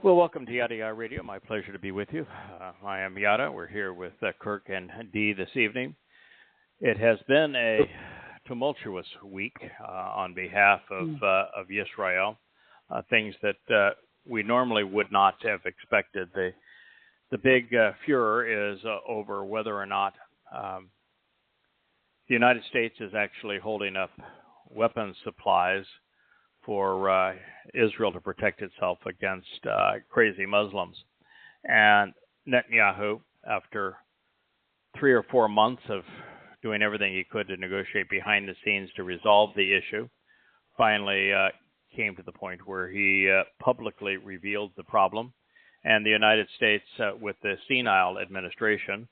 Well, welcome to Yada Yahowah Radio. My pleasure to be with you. I am Yada. We're here with Kirk and Dee this evening. It has been a tumultuous week on behalf of Yasha'yah. Things that we normally would not have expected. The big furor is over whether or not the United States is actually holding up weapons supplies for Israel to protect itself against crazy Muslims. And Netanyahu, after 3 or 4 months of doing everything he could to negotiate behind the scenes to resolve the issue, finally came to the point where he publicly revealed the problem. And the United States, with the senile administration,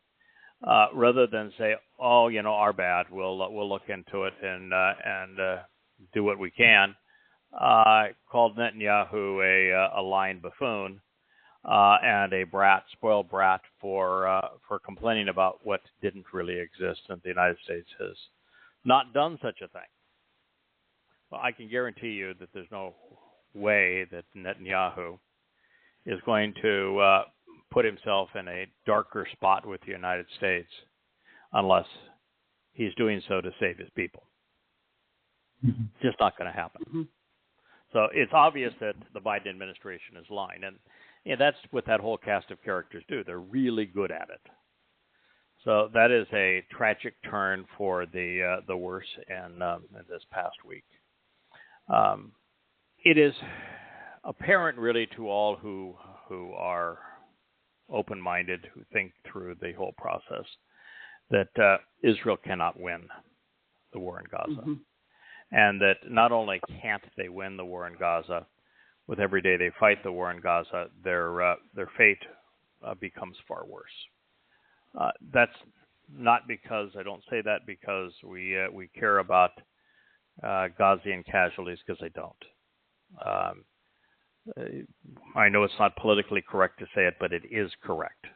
rather than say, "Oh, our bad, we'll look into it and do what we can," called Netanyahu a lying buffoon and a spoiled brat for complaining about what didn't really exist, and the United States has not done such a thing. Well, I can guarantee you that there's no way that Netanyahu is going to put himself in a darker spot with the United States unless he's doing so to save his people. Mm-hmm. Just not going to happen. Mm-hmm. So it's obvious that the Biden administration is lying, and that's what that whole cast of characters do. They're really good at it. So that is a tragic turn for the worse in this past week. It is apparent, really, to all who are open-minded, who think through the whole process, that Israel cannot win the war in Gaza. Mm-hmm. And that not only can't they win the war in Gaza, with every day they fight the war in Gaza, their fate becomes far worse. That's not because, I don't say that because we care about Gazian casualties, because I don't. I know it's not politically correct to say it, but it is correct.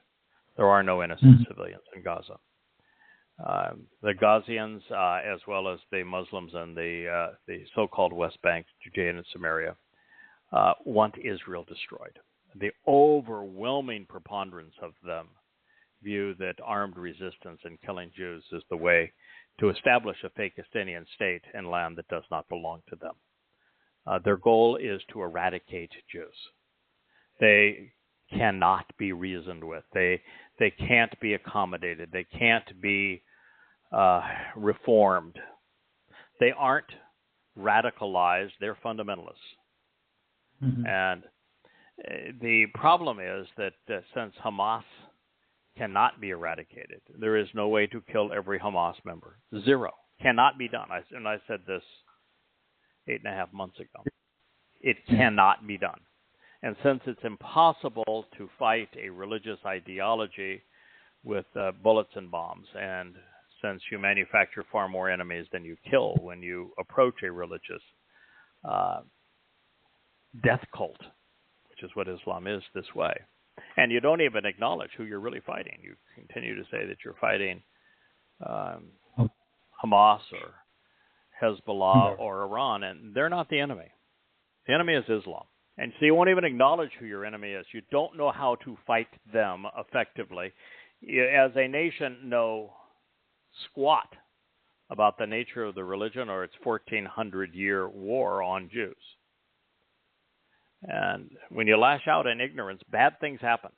There are no innocent civilians in Gaza. The Gazians, as well as the Muslims and the so-called West Bank, Judea and Samaria, want Israel destroyed. The overwhelming preponderance of them view that armed resistance and killing Jews is the way to establish a fake Palestinian state in land that does not belong to them. Their goal is to eradicate Jews. They cannot be reasoned with. They can't be accommodated. They can't be reformed. They aren't radicalized. They're fundamentalists. Mm-hmm. And the problem is that since Hamas cannot be eradicated, there is no way to kill every Hamas member. Zero. Cannot be done. I said this 8.5 months ago. It cannot be done. And since it's impossible to fight a religious ideology with bullets and bombs, and since you manufacture far more enemies than you kill when you approach a religious death cult, which is what Islam is this way, and you don't even acknowledge who you're really fighting. You continue to say that you're fighting Hamas or Hezbollah or Iran, and they're not the enemy. The enemy is Islam. And so you won't even acknowledge who your enemy is. You don't know how to fight them effectively. You, as a nation, know squat about the nature of the religion or its 1,400-year war on Jews. And when you lash out in ignorance, bad things happen.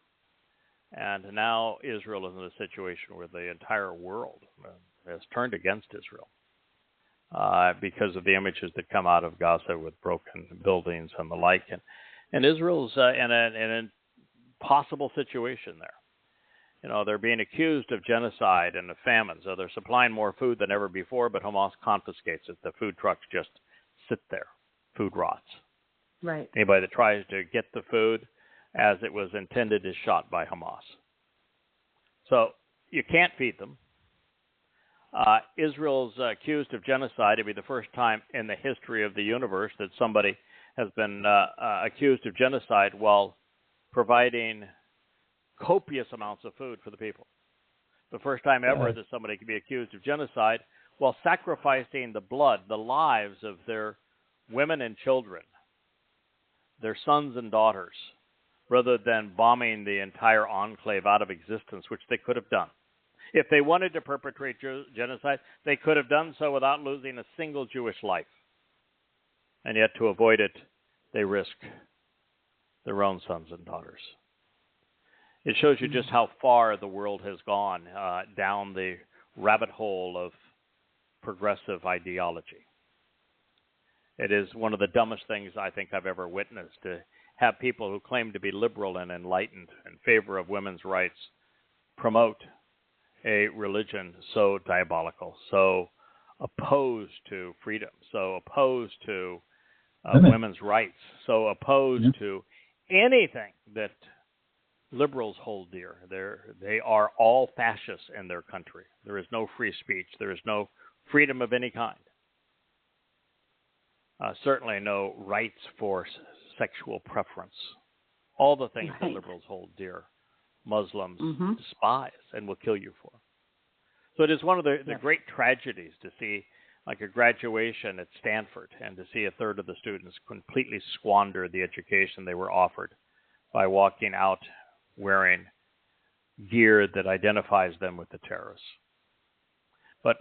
And now Israel is in a situation where the entire world has turned against Israel because of the images that come out of Gaza with broken buildings and the like. And Israel's in an impossible situation there. You know, they're being accused of genocide and of famine, so they're supplying more food than ever before, but Hamas confiscates it. The food trucks just sit there. Food rots. Right. Anybody that tries to get the food as it was intended is shot by Hamas. So you can't feed them. Israel's accused of genocide. It'll be the first time in the history of the universe that somebody has been accused of genocide while providing copious amounts of food for the people. The first time ever that somebody can be accused of genocide while sacrificing the blood, the lives of their women and children, their sons and daughters, rather than bombing the entire enclave out of existence, which they could have done. If they wanted to perpetrate genocide, they could have done so without losing a single Jewish life. And yet, to avoid it, they risk their own sons and daughters. It shows you just how far the world has gone down the rabbit hole of progressive ideology. It is one of the dumbest things I think I've ever witnessed, to have people who claim to be liberal and enlightened in favor of women's rights promote a religion so diabolical, so opposed to freedom, so opposed to women's rights, so opposed to anything that liberals hold dear. They are all fascists in their country. There is no free speech. There is no freedom of any kind. Certainly no rights for sexual preference. All the things that liberals hold dear, Muslims despise and will kill you for. So it is one of the great tragedies to see, like a graduation at Stanford, and to see a third of the students completely squander the education they were offered by walking out wearing gear that identifies them with the terrorists. But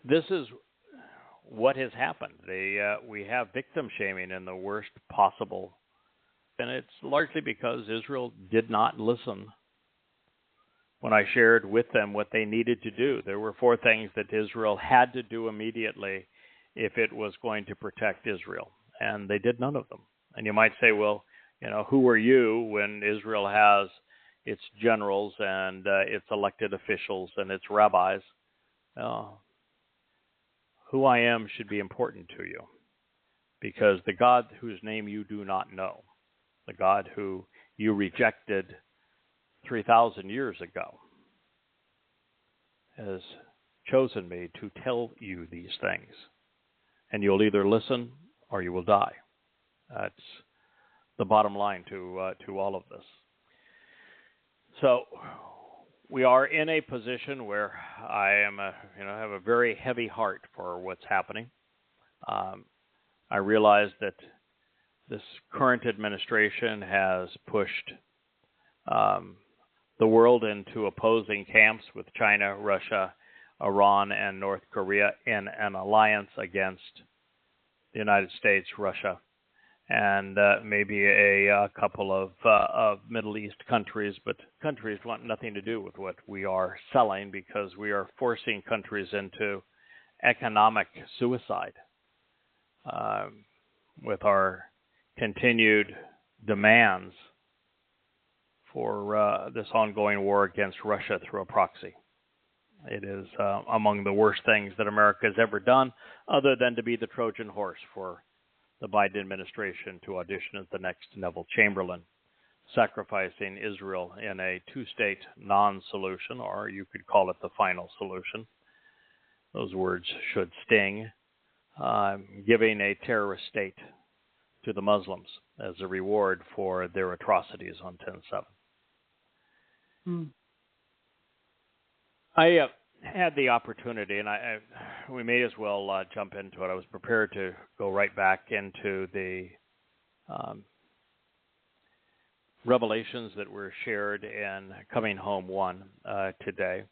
this is what has happened. We have victim shaming in the worst possible, and it's largely because Israel did not listen when I shared with them what they needed to do. There were 4 things that Israel had to do immediately if it was going to protect Israel, and they did none of them. And you might say, well, who are you when Israel has its generals and its elected officials and its rabbis? Who I am should be important to you, because the God whose name you do not know, the God who you rejected 3,000 years ago, has chosen me to tell you these things. And you'll either listen or you will die. That's the bottom line to all of this. So we are in a position where I am, have a very heavy heart for what's happening. I realize that this current administration has pushed the world into opposing camps with China, Russia, Iran, and North Korea in an alliance against the United States, Russia, and maybe a couple of Middle East countries, but countries want nothing to do with what we are selling, because we are forcing countries into economic suicide with our continued demands for this ongoing war against Russia through a proxy. It is among the worst things that America has ever done, other than to be the Trojan horse for the Biden administration to audition as the next Neville Chamberlain, sacrificing Israel in a 2-state non-solution, or you could call it the final solution. Those words should sting. Giving a terrorist state to the Muslims as a reward for their atrocities on 10/7. I had the opportunity, and we may as well jump into it. I was prepared to go right back into the revelations that were shared in Coming Home 1 today.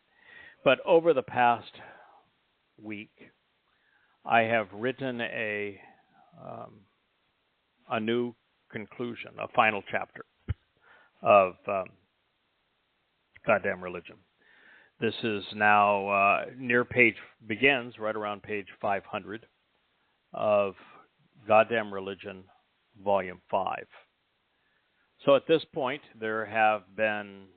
But over the past week, I have written a new conclusion, a final chapter of Goddamn Religion. This is now begins right around page 500 of Goddamn Religion, Volume 5. So at this point, there have been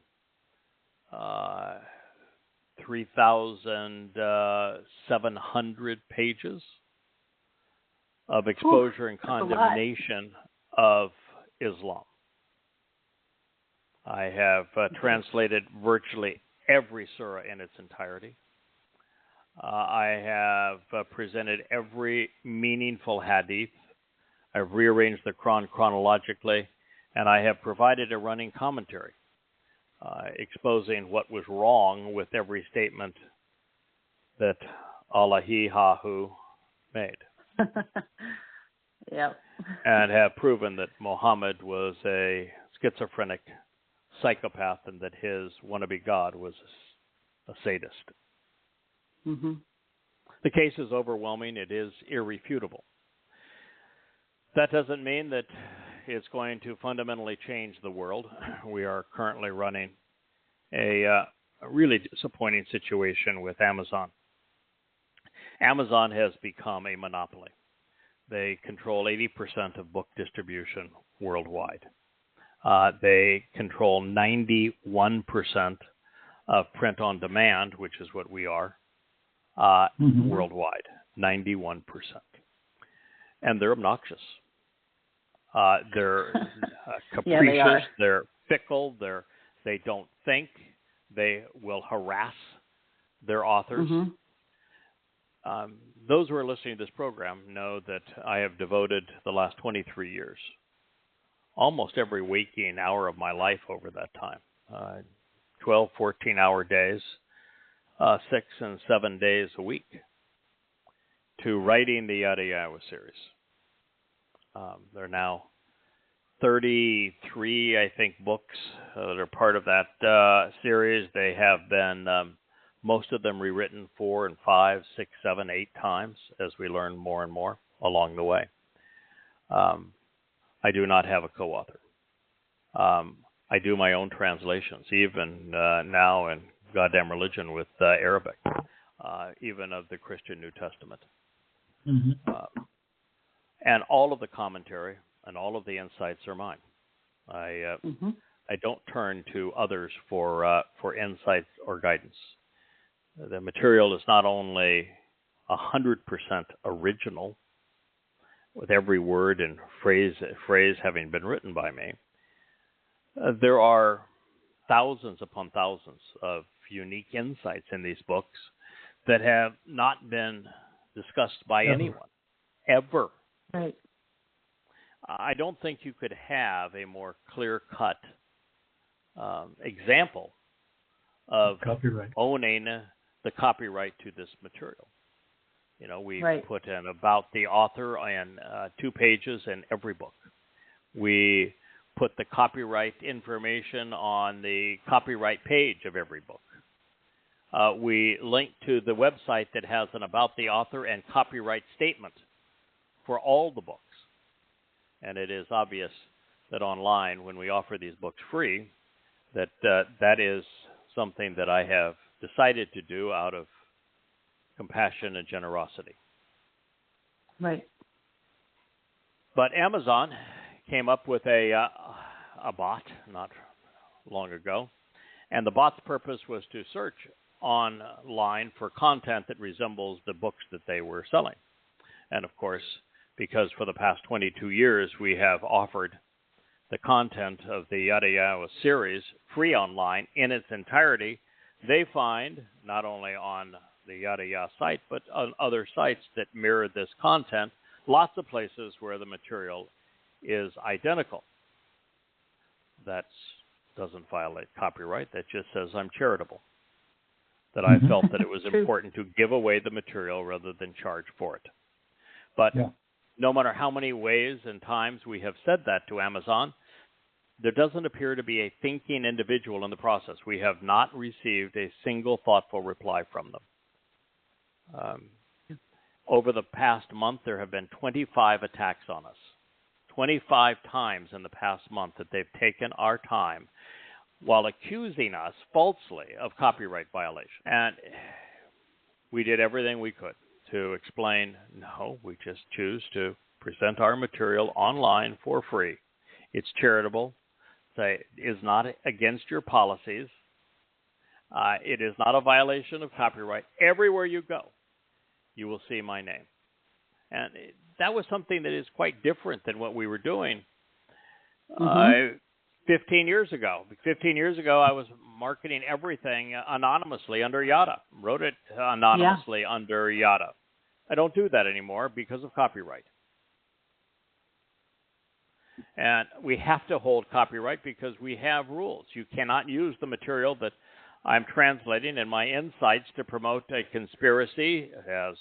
3,700 pages of exposure and condemnation of Islam. I have translated virtually every surah in its entirety. I have presented every meaningful hadith. I've rearranged the Quran chronologically, and I have provided a running commentary exposing what was wrong with every statement that Allahihahu made. Yep. And have proven that Muhammad was a schizophrenic psychopath and that his wannabe God was a sadist. Mm-hmm. The case is overwhelming. It is irrefutable. That doesn't mean that it's going to fundamentally change the world. We are currently running a really disappointing situation with Amazon. Amazon has become a monopoly. They control 80% of book distribution worldwide. They control 91% of print on demand, which is what we are, worldwide. 91%. And they're obnoxious. They're capricious. Yeah, they're fickle. They don't think. They will harass their authors. Those who are listening to this program know that I have devoted the last 23 years, almost every waking hour of my life over that time, 12, 14-hour days, 6 and 7 days a week, to writing the Yada Yahowah series. There are now 33, I think, books that are part of that series. They have been, most of them, rewritten 4 and 5, 6, 7, 8 times as we learn more and more along the way. I do not have a co-author. I do my own translations, even now in goddamn religion with Arabic, even of the Christian New Testament. And all of the commentary and all of the insights are mine. I don't turn to others for insights or guidance. The material is not only 100% original, with every word and phrase having been written by me. There are thousands upon thousands of unique insights in these books that have not been discussed by anyone, ever. Right. I don't think you could have a more clear-cut example of owning the copyright to this material. You know, we put in about the author and 2 pages in every book. We put the copyright information on the copyright page of every book. We link to the website that has an about the author and copyright statement for all the books. And it is obvious that online, when we offer these books free, that that is something that I have decided to do out of compassion and generosity. Right. But Amazon came up with a bot not long ago, and the bot's purpose was to search online for content that resembles the books that they were selling. And of course, because for the past 22 years we have offered the content of the Yada Yahowah series free online in its entirety, they find, not only on the Yada Yah site, but on other sites that mirror this content, lots of places where the material is identical. That doesn't violate copyright. That just says I'm charitable. That I felt that it was important to give away the material rather than charge for it. But no matter how many ways and times we have said that to Amazon, there doesn't appear to be a thinking individual in the process. We have not received a single thoughtful reply from them. Over the past month, there have been 25 attacks on us. 25 times in the past month that they've taken our time while accusing us falsely of copyright violation. And we did everything we could to explain, no, we just choose to present our material online for free. It's charitable. It is not against your policies. It is not a violation of copyright. Everywhere you go, you will see my name. And that was something that is quite different than what we were doing 15 years ago. 15 years ago, I was marketing everything anonymously under Yada, wrote it anonymously under Yada. I don't do that anymore because of copyright. And we have to hold copyright because we have rules. You cannot use the material that I'm translating in my insights to promote a conspiracy, as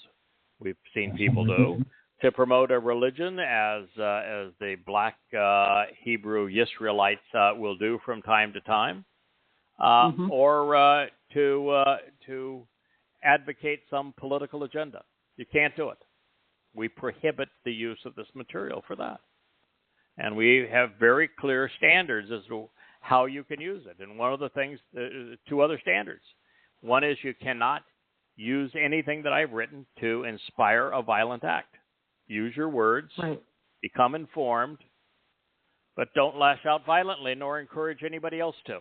we've seen people do, to promote a religion as the black Hebrew Israelites will do from time to time, or to advocate some political agenda. You can't do it. We prohibit the use of this material for that. And we have very clear standards as to how you can use it. And one of the things, two other standards. One is you cannot use anything that I've written to inspire a violent act. Use your words, become informed, but don't lash out violently nor encourage anybody else to.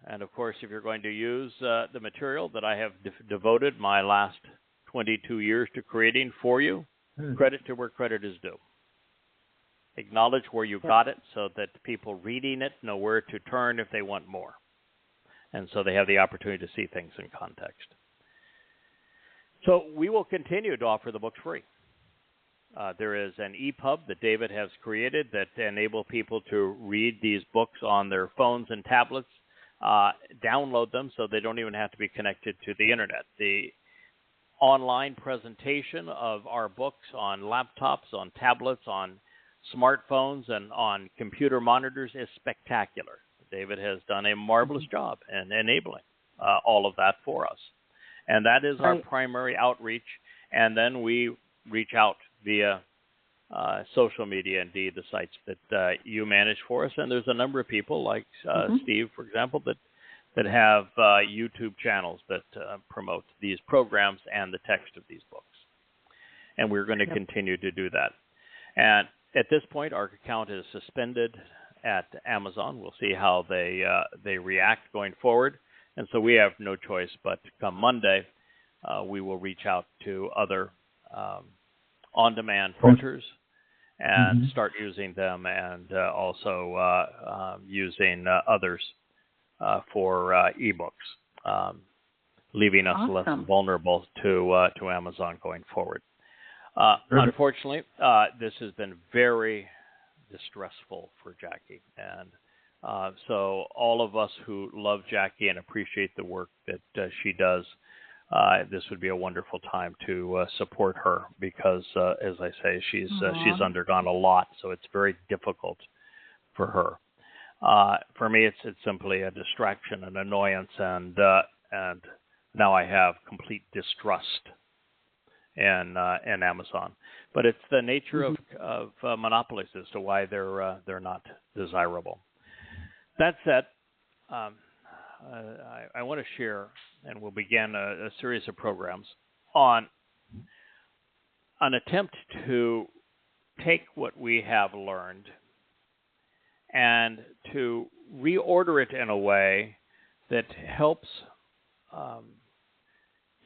And of course, if you're going to use the material that I have devoted my last 22 years to creating for you, credit to where credit is due. Acknowledge where you got it so that people reading it know where to turn if they want more. And so they have the opportunity to see things in context. So we will continue to offer the books free. There is an EPUB that David has created that enable people to read these books on their phones and tablets, download them so they don't even have to be connected to the internet. The online presentation of our books on laptops, on tablets, on smartphones, and on computer monitors is spectacular. David has done a marvelous job in enabling all of that for us. And that is our primary outreach. And then we reach out via social media, indeed, the sites that you manage for us. And there's a number of people like Steve, for example, that have YouTube channels that promote these programs and the text of these books. And we're going to continue to do that. And at this point, our account is suspended at Amazon. We'll see how they react going forward. And so we have no choice but come Monday, we will reach out to other on-demand printers and start using them, and also using others for ebooks, leaving us less vulnerable to Amazon going forward. Unfortunately, this has been very distressful for Jackie, and so all of us who love Jackie and appreciate the work that she does, this would be a wonderful time to support her, because as I say, she's undergone a lot, so it's very difficult for her. For me, it's simply a distraction and annoyance, and now I have complete distrust in Amazon. But it's the nature of monopolies as to why they're not desirable. That said, I want to share, and we'll begin a series of programs on an attempt to take what we have learned and to reorder it in a way that helps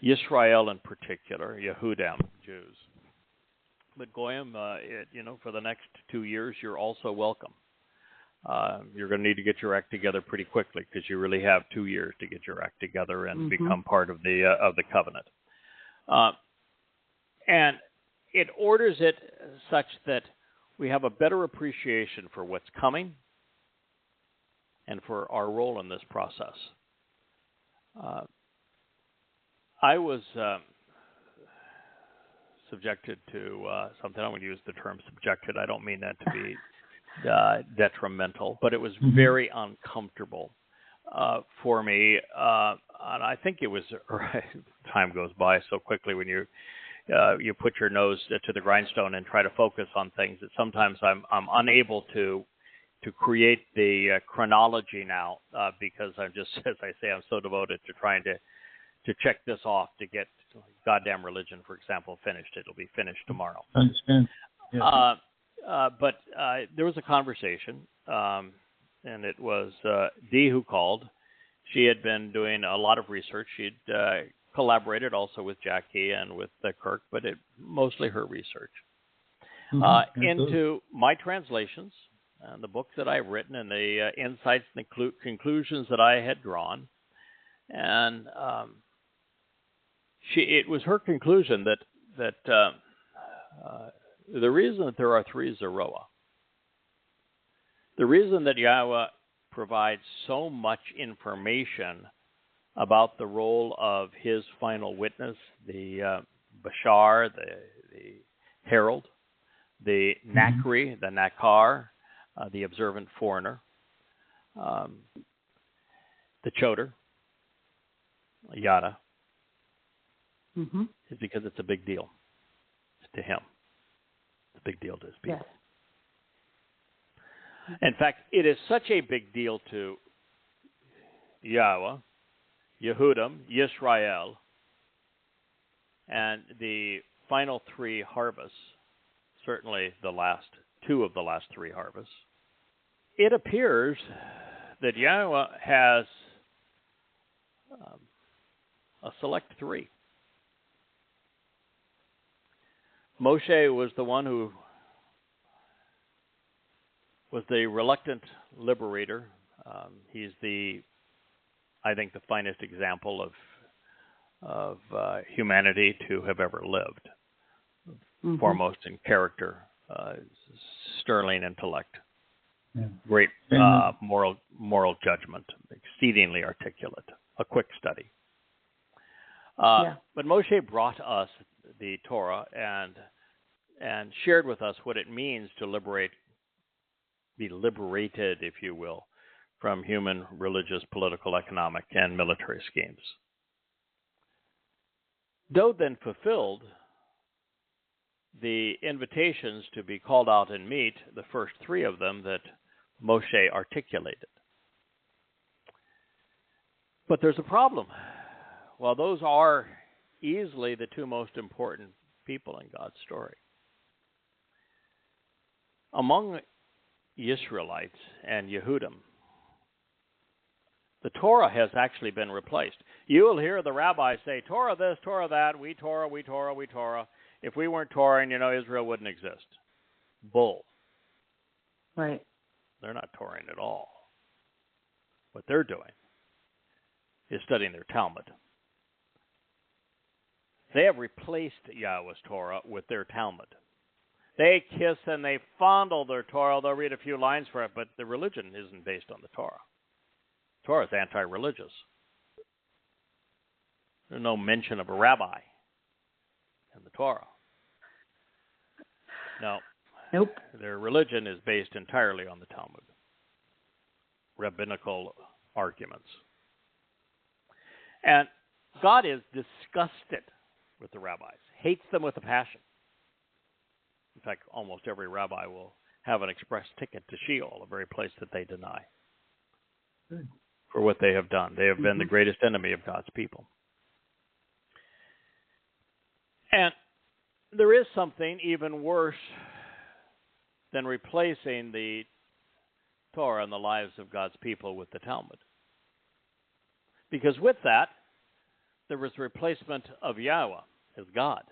Yisrael in particular, Yehudim, Jews. But Goyim, for the next 2 years, you're also welcome. You're going to need to get your act together pretty quickly, because you really have 2 years to get your act together and become part of the covenant. And it orders it such that we have a better appreciation for what's coming and for our role in this process. I was subjected to something. I'm going to use the term subjected. I don't mean that to be detrimental, but it was very uncomfortable for me. And I think it was, time goes by so quickly when you put your nose to the grindstone and try to focus on things, that sometimes I'm unable to create the chronology now, because I'm just, as I say, I'm so devoted to trying to check this off to get goddamn religion, for example, finished. It'll be finished tomorrow. I understand. Yeah. But there was a conversation, and it was Dee who called. She had been doing a lot of research. She'd collaborated also with Jackie and with Kirk, but mostly her research into my translations and the books that I've written and the insights and the conclusions that I had drawn. And it was her conclusion that the reason that there are 3 Zarowa, the reason that Yahweh provides so much information about the role of his final witness, the Bashar, the herald, the Nakri, the Nakar, the observant foreigner, the Choder, Yada, is because it's a big deal to him. It's a big deal to his people. Yes. In fact, it is such a big deal to Yahweh, Yehudim, Yisrael, and the final three harvests, certainly the last two of the last three harvests. It appears that Yahweh has a select three. Moshe was the one who was the reluctant liberator. He's I think, the finest example of humanity to have ever lived. Foremost in character, sterling intellect, great moral judgment, exceedingly articulate, a quick study. But Moshe brought us the Torah and shared with us what it means to be liberated, if you will, from human, religious, political, economic, and military schemes. Dowd then fulfilled the invitations to be called out and meet, the first three of them that Moshe articulated. But there's a problem. While those are easily the two most important people in God's story, among Israelites and Yehudim, the Torah has actually been replaced. You will hear the rabbis say, Torah this, Torah that, we Torah, we Torah, we Torah. If we weren't Torah, Israel wouldn't exist. Bull. Right. They're not Torahing at all. What they're doing is studying their Talmud. They have replaced Yahweh's Torah with their Talmud. They kiss and they fondle their Torah. They'll read a few lines for it, but the religion isn't based on the Torah. Torah is anti-religious. There's no mention of a rabbi in the Torah. No. Nope. Their religion is based entirely on the Talmud. Rabbinical arguments. And God is disgusted with the rabbis, hates them with a passion. In fact, almost every rabbi will have an express ticket to Sheol, a very place that they deny. Good. For what they have done. They have been the greatest enemy of God's people. And there is something even worse than replacing the Torah in the lives of God's people with the Talmud. Because with that, there was replacement of Yahweh as God.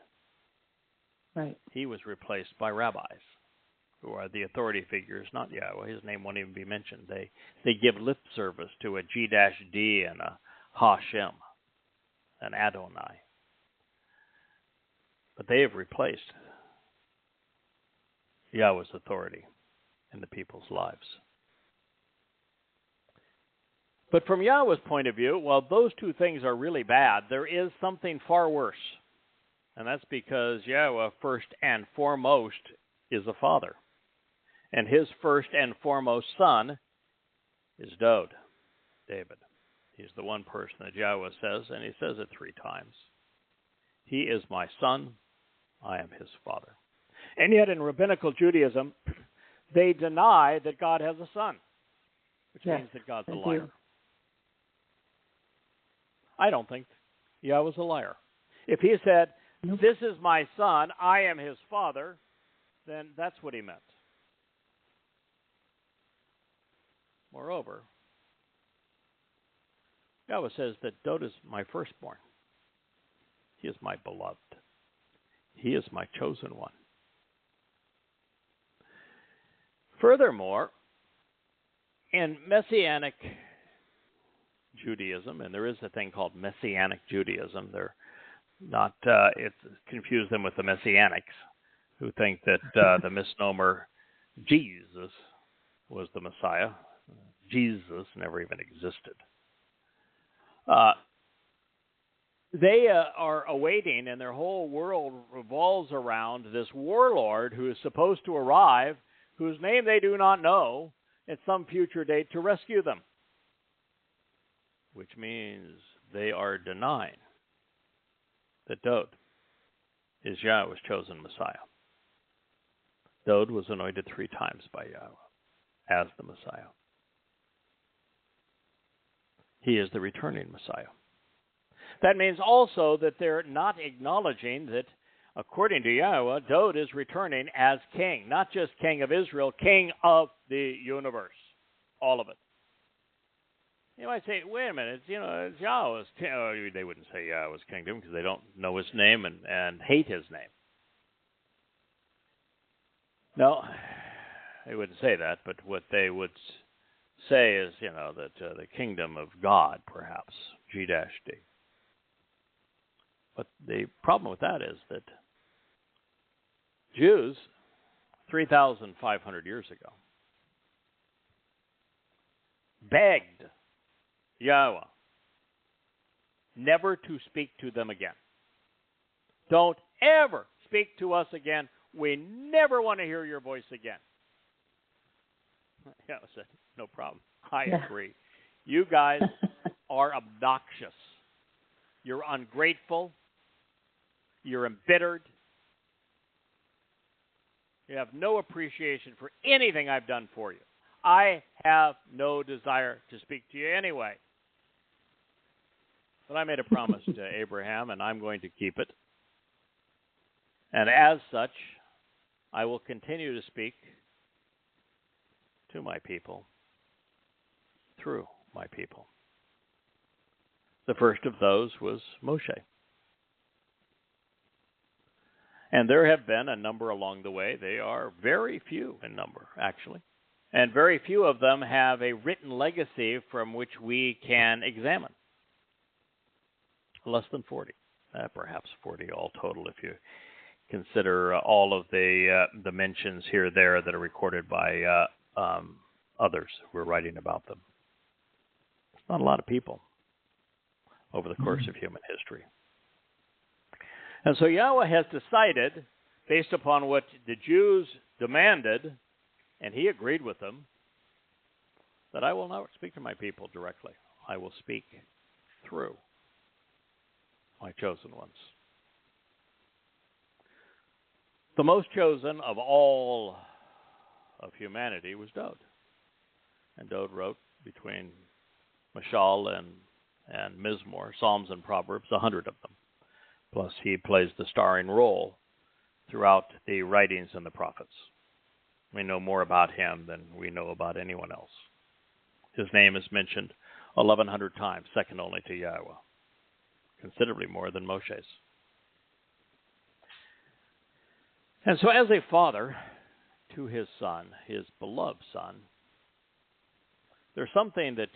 Right. He was replaced by rabbis, who are the authority figures, not Yahweh. His name won't even be mentioned. They give lip service to a G-D and a Hashem, an Adonai. But they have replaced Yahweh's authority in the people's lives. But from Yahweh's point of view, while those two things are really bad, there is something far worse. And that's because Yahweh, first and foremost, is a father. And his first and foremost son is Dowd, David. He's the one person that Yahweh says, and he says it 3 times. He is my son, I am his father. And yet in rabbinical Judaism, they deny that God has a son, which means that God's a liar. I don't think Yahweh's a liar. If he said, this is my son, I am his father, then that's what he meant. Moreover, Yahweh says that Dowd is my firstborn. He is my beloved. He is my chosen one. Furthermore, in Messianic Judaism, and there is a thing called Messianic Judaism, they're not, it's confuse them with the Messianics, who think that the misnomer Jesus was the Messiah. Jesus never even existed. they are awaiting, and their whole world revolves around this warlord who is supposed to arrive, whose name they do not know, at some future date to rescue them. Which means they are denying that Dod is Yahweh's chosen Messiah. Dod was anointed 3 times by Yahweh as the Messiah. He is the returning Messiah. That means also that they're not acknowledging that, according to Yahweh, Dod is returning as king, not just king of Israel, king of the universe, all of it. You might say, wait a minute, it's Yahweh's kingdom. Oh, they wouldn't say Yahweh's kingdom because they don't know his name and hate his name. No, they wouldn't say that, but what they would say is, that the kingdom of God, perhaps, G-D. But the problem with that is that Jews, 3,500 years ago, begged Yahweh never to speak to them again. Don't ever speak to us again. We never want to hear your voice again. Yahweh said, no problem. I agree. You guys are obnoxious. You're ungrateful. You're embittered. You have no appreciation for anything I've done for you. I have no desire to speak to you anyway. But I made a promise to Abraham, and I'm going to keep it. And as such, I will continue to speak to my people through my people. The first of those was Moshe. And there have been a number along the way. They are very few in number, actually. And very few of them have a written legacy from which we can examine. Less than 40, perhaps 40 all total if you consider all of the mentions here or there that are recorded by others who are writing about them. It's not a lot of people over the course of human history. And so Yahweh has decided, based upon what the Jews demanded, and he agreed with them, that I will not speak to my people directly. I will speak through my chosen ones. The most chosen of all of humanity was Dod. And Dod wrote between Mashal and Mizmor, Psalms and Proverbs, 100 of them. Plus he plays the starring role throughout the writings and the prophets. We know more about him than we know about anyone else. His name is mentioned 1,100 times, second only to Yahweh, considerably more than Moshe's. And so as a father to his son, his beloved son, there's something that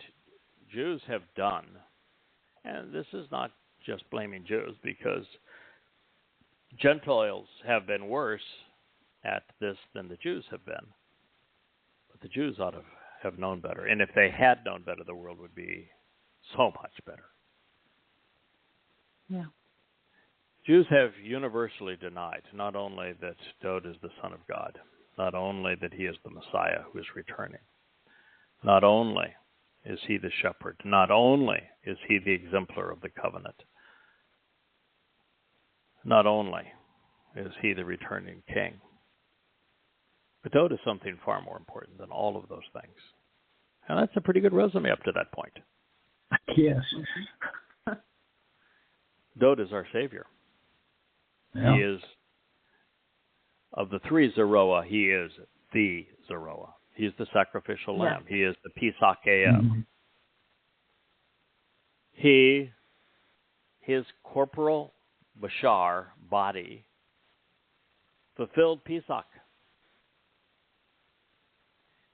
Jews have done, and this is not just blaming Jews, because Gentiles have been worse at this than the Jews have been. But the Jews ought to have known better. And if they had known better, the world would be so much better. Yeah. Jews have universally denied not only that Dod is the Son of God, not only that he is the Messiah who is returning, not only is he the shepherd, not only is he the exemplar of the covenant, not only is he the returning king, but Dod is something far more important than all of those things. And that's a pretty good resume up to that point. Yes. Dod is our Savior. Yeah. He is, of the 3 Zarowa, he is the Zarowa. He is the sacrificial lamb. He is the Pisach. His corporal Bashar body fulfilled Pesach.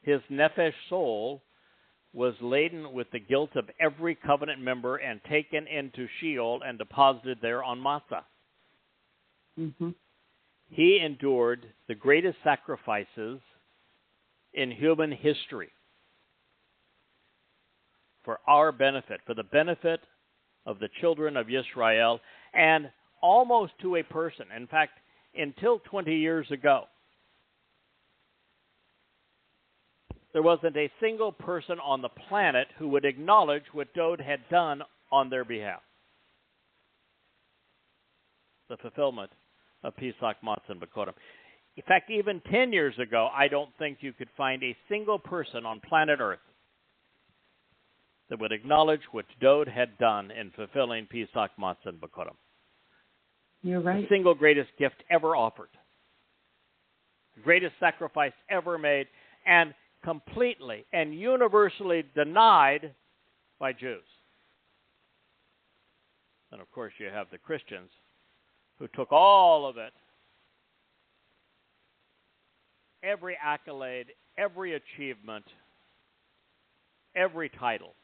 His nefesh soul was laden with the guilt of every covenant member and taken into Sheol and deposited there on Matzah. Mm-hmm. He endured the greatest sacrifices in human history for our benefit, for the benefit of the children of Israel, and almost to a person. In fact, until 20 years ago, there wasn't a single person on the planet who would acknowledge what Dowd had done on their behalf. The fulfillment of Pesach, Matzah, and Bikurim. In fact, even 10 years ago, I don't think you could find a single person on planet Earth that would acknowledge what Dowd had done in fulfilling Pesach, Matzah, and Bikurim. You're right. The single greatest gift ever offered. Greatest sacrifice ever made, and completely and universally denied by Jews. And of course you have the Christians who took all of it, every accolade, every achievement, every title,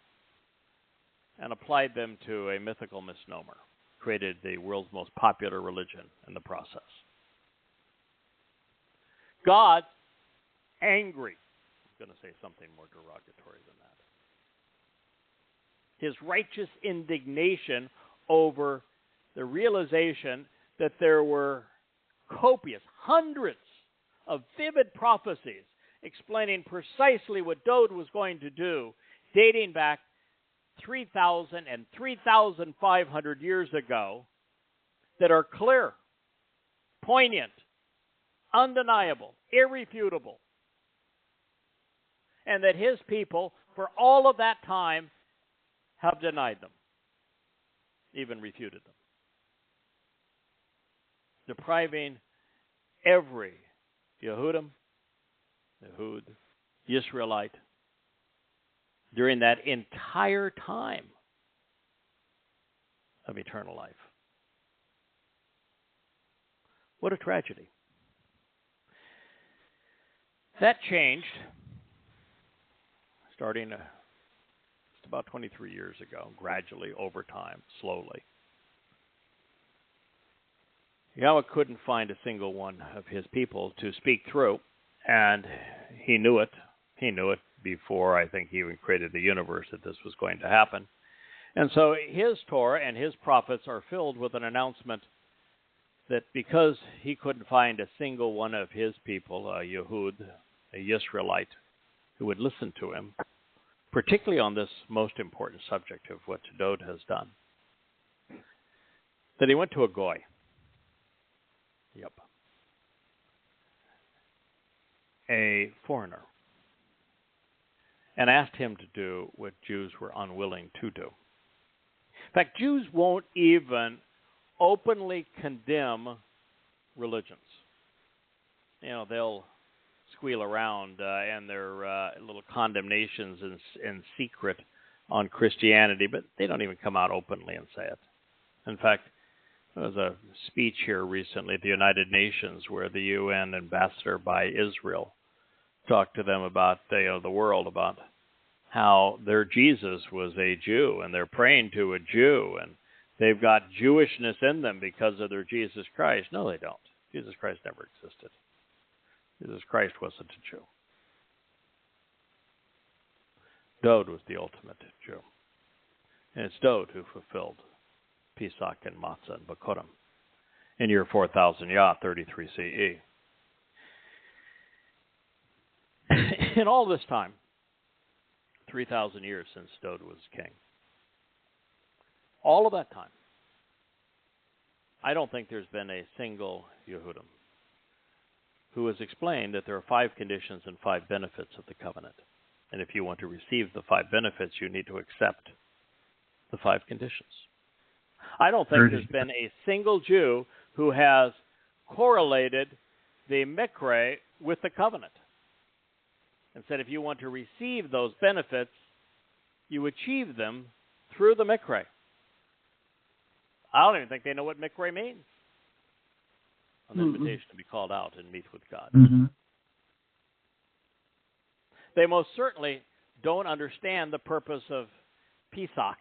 and applied them to a mythical misnomer, created the world's most popular religion in the process. God, angry. I'm going to say something more derogatory than that. His righteous indignation over the realization that there were copious, hundreds of vivid prophecies explaining precisely what Dowd was going to do, dating back 3,000 and 3,500 years ago, that are clear, poignant, undeniable, irrefutable, and that his people, for all of that time, have denied them, even refuted them, depriving every Yehud, Israelite, during that entire time of eternal life. What a tragedy. That changed starting just about 23 years ago, gradually, over time, slowly. Yahweh couldn't find a single one of his people to speak through, and he knew it. He knew it before I think he even created the universe that this was going to happen. And so his Torah and his prophets are filled with an announcement that because he couldn't find a single one of his people, a Yehud, a Yisraelite, who would listen to him, particularly on this most important subject of what Dowd has done, that he went to a goy. Yep. A foreigner. And asked him to do what Jews were unwilling to do. In fact, Jews won't even openly condemn religions. You know, they'll squeal around in their little condemnations in secret on Christianity, but they don't even come out openly and say it. In fact, there was a speech here recently at the United Nations where the UN ambassador by Israel talked to them about the world, about how their Jesus was a Jew, and they're praying to a Jew, and they've got Jewishness in them because of their Jesus Christ. No, they don't. Jesus Christ never existed. Jesus Christ wasn't a Jew. Dowd was the ultimate Jew. And it's Dowd who fulfilled Pesach and Matzah and Bikurim in year 4000 Yah, 33 CE. In all this time, 3,000 years since Dowd was king, all of that time, I don't think there's been a single Yehudim who has explained that there are 5 conditions and 5 benefits of the covenant. And if you want to receive the 5 benefits, you need to accept the 5 conditions. I don't think there's been a single Jew who has correlated the Mikre with the covenant and said if you want to receive those benefits, you achieve them through the Mikre. I don't even think they know what Mikre means. An invitation to be called out and meet with God. Mm-hmm. They most certainly don't understand the purpose of Pesach.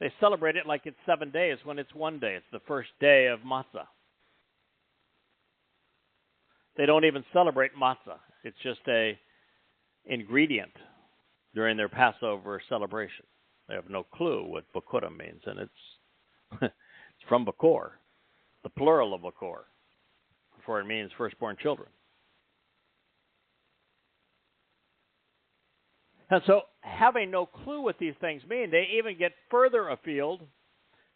They celebrate it like it's 7 days when it's 1 day. It's the first day of matzah. They don't even celebrate matzah. It's just a ingredient during their Passover celebration. They have no clue what Bakurim means, and it's from Bakor, the plural of Bakor, for it means firstborn children. And so, having no clue what these things mean, they even get further afield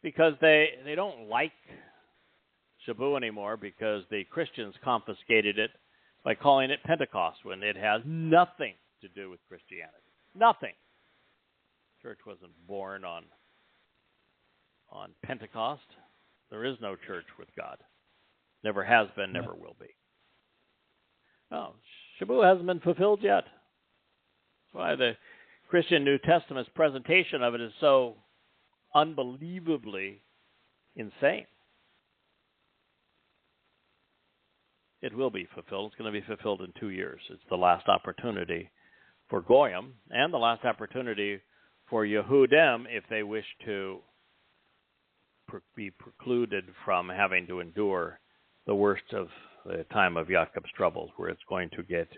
because they don't like Shabu anymore because the Christians confiscated it by calling it Pentecost when it has nothing to do with Christianity. Nothing. Church wasn't born on Pentecost. There is no church with God. Never has been, never will be. No, Shabu hasn't been fulfilled yet. That's why the Christian New Testament's presentation of it is so unbelievably insane. It will be fulfilled. It's going to be fulfilled in 2 years. It's the last opportunity for Goyim and the last opportunity for Yehudim if they wish to be precluded from having to endure the worst of the time of Yaakov's troubles, where it's going to get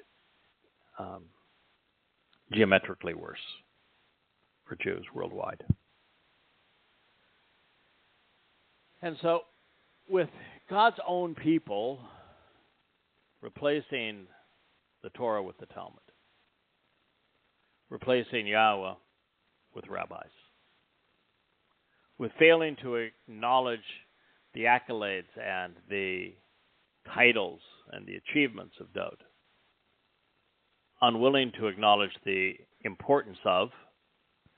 geometrically worse for Jews worldwide. And so, with God's own people replacing the Torah with the Talmud, replacing Yahweh with rabbis, with failing to acknowledge the accolades and the titles and the achievements of Dod, unwilling to acknowledge the importance of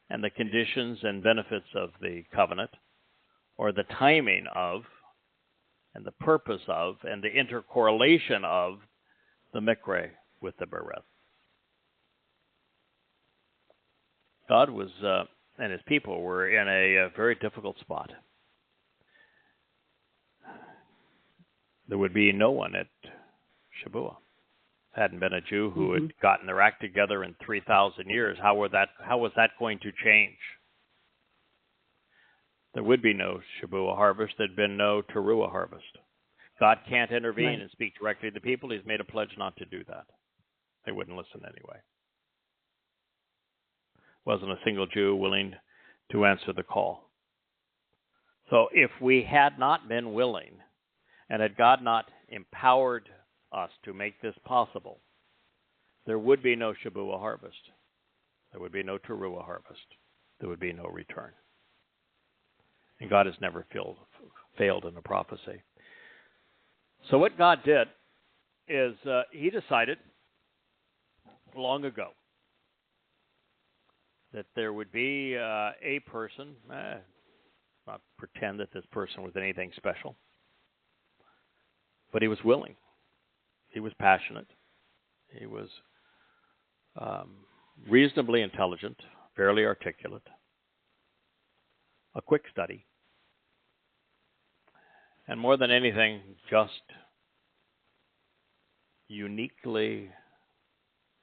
and the conditions and benefits of the covenant, or the timing of and the purpose of and the intercorrelation of the Mikre with the Bereth. God was and his people were in a very difficult spot. There would be no one at Shabuah. Hadn't been a Jew who had gotten their act together in 3,000 years. How was that going to change? There would be no Shabuah harvest. There'd been no Towrah harvest. God can't intervene and speak directly to the people. He's made a pledge not to do that. They wouldn't listen anyway. Wasn't a single Jew willing to answer the call. So if we had not been willing, and had God not empowered us to make this possible, there would be no Shabuah harvest. There would be no Towrah harvest. There would be no return. And God has never failed in a prophecy. So what God did is he decided long ago that there would be a person, not pretend that this person was anything special, but he was willing. He was passionate. He was reasonably intelligent, fairly articulate, a quick study, and more than anything, just uniquely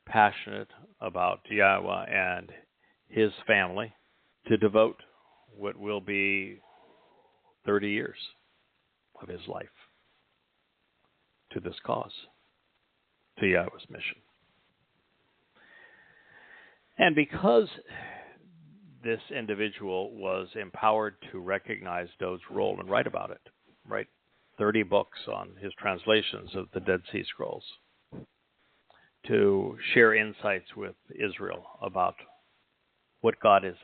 passionate about Yahweh and his family, to devote what will be 30 years of his life to this cause, to Yahweh's mission. And because this individual was empowered to recognize Dod's role and write about it, write 30 books on his translations of the Dead Sea Scrolls, to share insights with Israel about what God is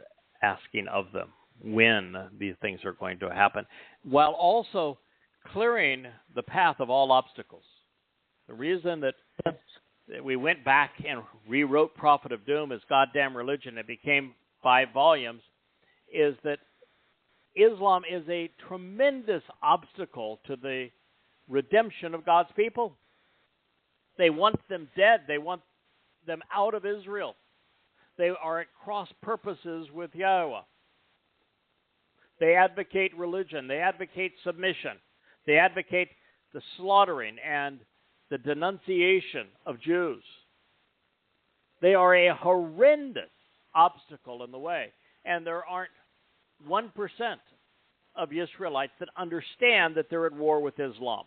asking of them, when these things are going to happen, while also clearing the path of all obstacles. The reason that we went back and rewrote Prophet of Doom as Goddamn Religion, it became 5 volumes, is that Islam is a tremendous obstacle to the redemption of God's people. They want them dead. They want them out of Israel. They are at cross purposes with Yahweh. They advocate religion. They advocate submission. They advocate the slaughtering and the denunciation of Jews. They are a horrendous obstacle in the way. And there aren't 1% of Israelites that understand that they're at war with Islam.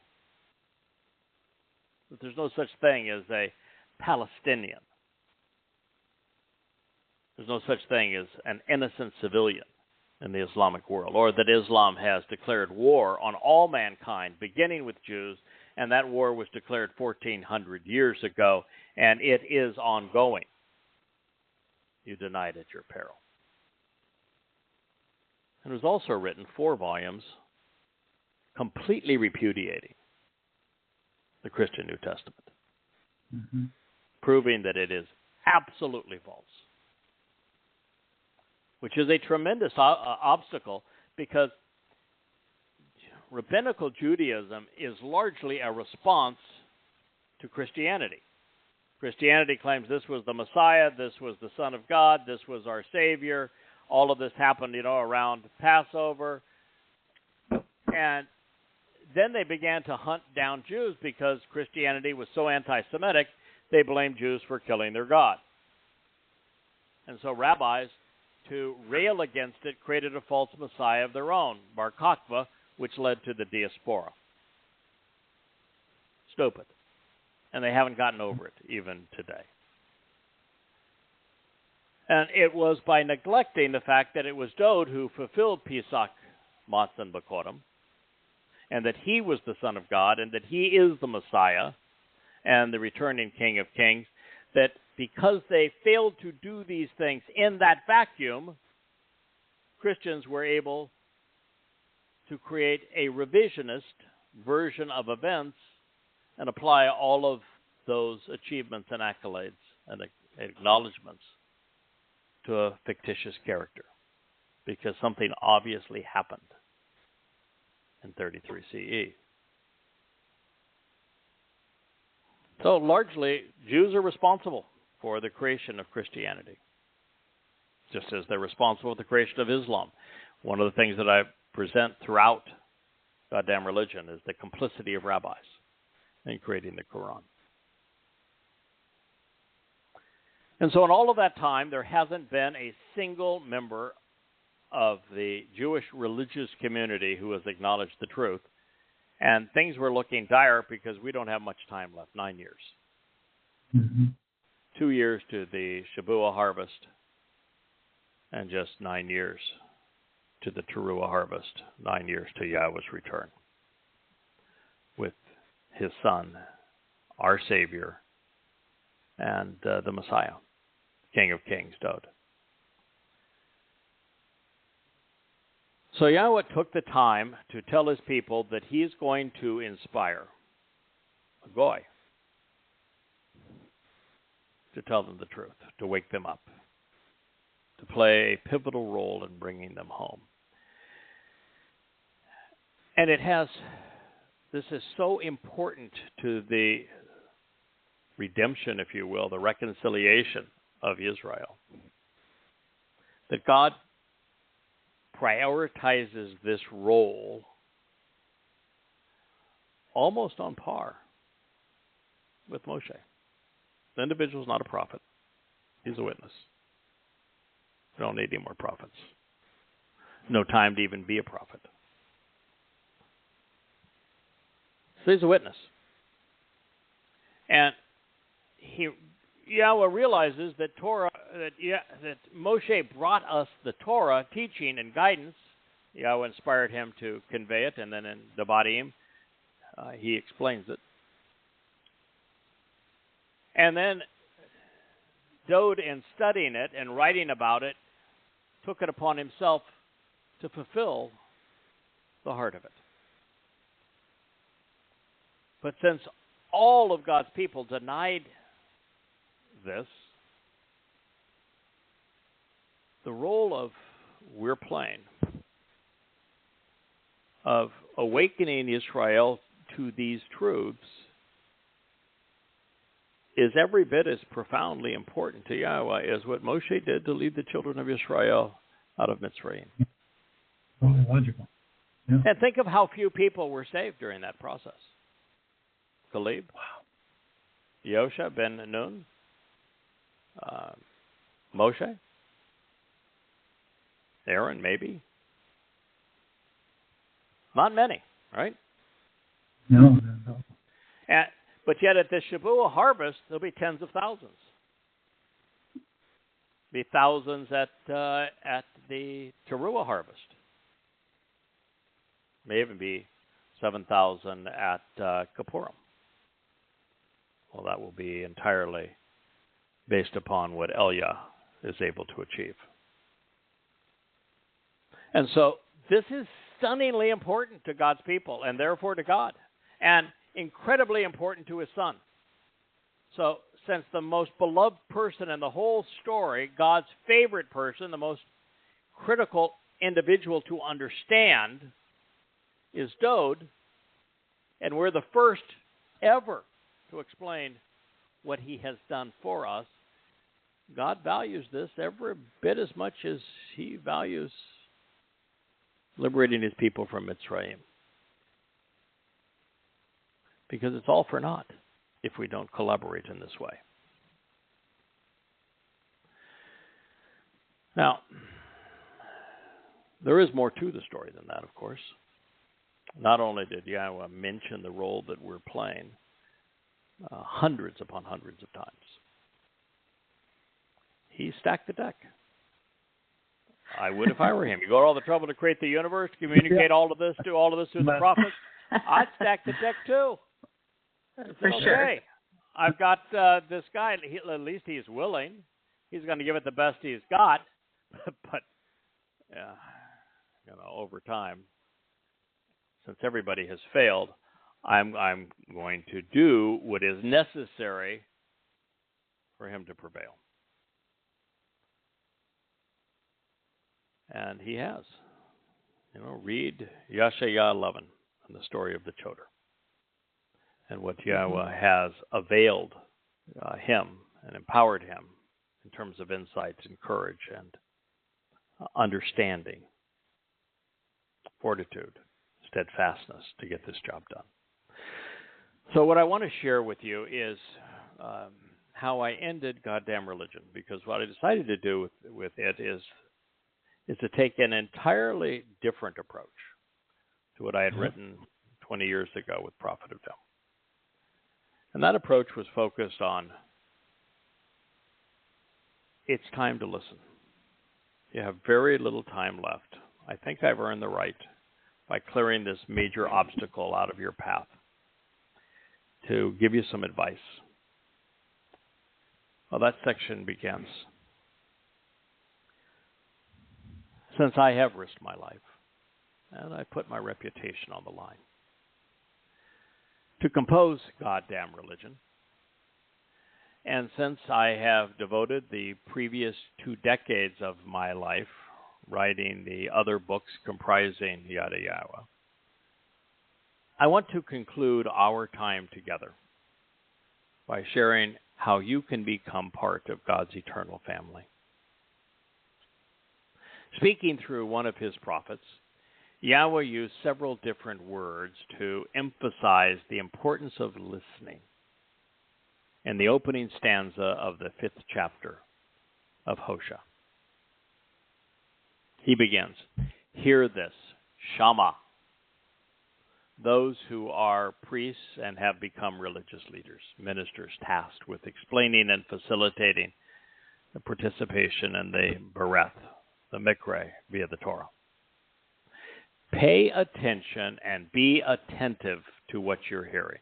That there's no such thing as a Palestinian. there's no such thing as an innocent civilian in the Islamic world, or that Islam has declared war on all mankind, beginning with Jews, and that war was declared 1,400 years ago, and it is ongoing. You deny it at your peril. And it was also written 4 volumes completely repudiating the Christian New Testament, proving that it is absolutely false, which is a tremendous obstacle, because rabbinical Judaism is largely a response to Christianity. Christianity claims this was the Messiah, this was the Son of God, this was our Savior. All of this happened, around Passover. And then they began to hunt down Jews because Christianity was so anti-Semitic, they blamed Jews for killing their God. And so rabbis, to rail against it, created a false Messiah of their own, Bar Kokhba, which led to the diaspora. Stupid. And they haven't gotten over it even today. And it was by neglecting the fact that it was Dod who fulfilled Pesach, Matzah, Bakorim, and that he was the Son of God, and that he is the Messiah and the returning King of Kings, that because they failed to do these things in that vacuum, Christians were able to create a revisionist version of events and apply all of those achievements and accolades and acknowledgments to a fictitious character, because something obviously happened in 33 CE. So largely, Jews are responsible for the creation of Christianity, just as they're responsible for the creation of Islam. One of the things that I present throughout goddamn religion is the complicity of rabbis in creating the Quran. And so in all of that time, there hasn't been a single member of the Jewish religious community who has acknowledged the truth. And things were looking dire because we don't have much time left, 9 years. 2 years to the Shabuah harvest, and just 9 years to the Towrah harvest, 9 years to Yahweh's return with his Son, our Savior, and the Messiah, King of Kings, Dod. So Yahweh took the time to tell his people that he is going to inspire a goy to tell them the truth, to wake them up, to play a pivotal role in bringing them home. And this is so important to the redemption, if you will, the reconciliation of Israel, that God prioritizes this role almost on par with Moshe. The individual is not a prophet. He's a witness. We don't need any more prophets. No time to even be a prophet. So he's a witness. And Yahweh realizes that that Moshe brought us the Torah, teaching and guidance. Yahweh inspired him to convey it, and then in Devarim, he explains it. And then Dod, in studying it and writing about it, took it upon himself to fulfill the heart of it. But since all of God's people denied this, the role of we're playing of awakening Israel to these truths is every bit as profoundly important to Yahweh as what Moshe did to lead the children of Israel out of Mitzrayim. Totally logical. Yeah. And think of how few people were saved during that process. Caleb, Yosha ben Nun, Moshe, Aaron, maybe. Not many, right? No. But yet at the Shabuah harvest, there'll be tens of thousands. Be thousands at the Towrah harvest. May even be 7,000 at Kippurim. Well, that will be entirely based upon what Elia is able to achieve. And so this is stunningly important to God's people and therefore to God, and incredibly important to his son. So since the most beloved person in the whole story, God's favorite person, the most critical individual to understand, is Dode, and we're the first ever to explain what he has done for us, God values this every bit as much as he values liberating his people from Mitzrayim. Because it's all for naught if we don't collaborate in this way. Now, there is more to the story than that, of course. Not only did Yahweh mention the role that we're playing hundreds upon hundreds of times, he stacked the deck. I would if I were him. You go to all the trouble to create the universe, communicate all of this to the prophets. I'd stack the deck too. For sure. I've got this guy. At least he's willing. He's going to give it the best he's got. But over time, since everybody has failed, I'm going to do what is necessary for him to prevail. And he has. Read Yasha'yah 11 and the story of the Choder and what Yahweh has availed him and empowered him in terms of insights and courage and understanding, fortitude, steadfastness to get this job done. So what I want to share with you is how I ended Goddamn Religion, because what I decided to do with it is to take an entirely different approach to what I had written 20 years ago with Prophet of Doom. And that approach was focused on, it's time to listen. You have very little time left. I think I've earned the right, by clearing this major obstacle out of your path, to give you some advice. Well, that section begins. Since I have risked my life, and I put my reputation on the line, to compose Goddamn Religion, and since I have devoted the previous 2 decades of my life writing the other books comprising Yada Yahowah, I want to conclude our time together by sharing how you can become part of God's eternal family. Speaking through one of his prophets, Yahweh used several different words to emphasize the importance of listening in the opening stanza of the 5th chapter of Hosea. He begins, "Hear this, Shama, those who are priests and have become religious leaders, ministers tasked with explaining and facilitating the participation in the Bereth, the Mikra, via the Torah. Pay attention and be attentive to what you're hearing.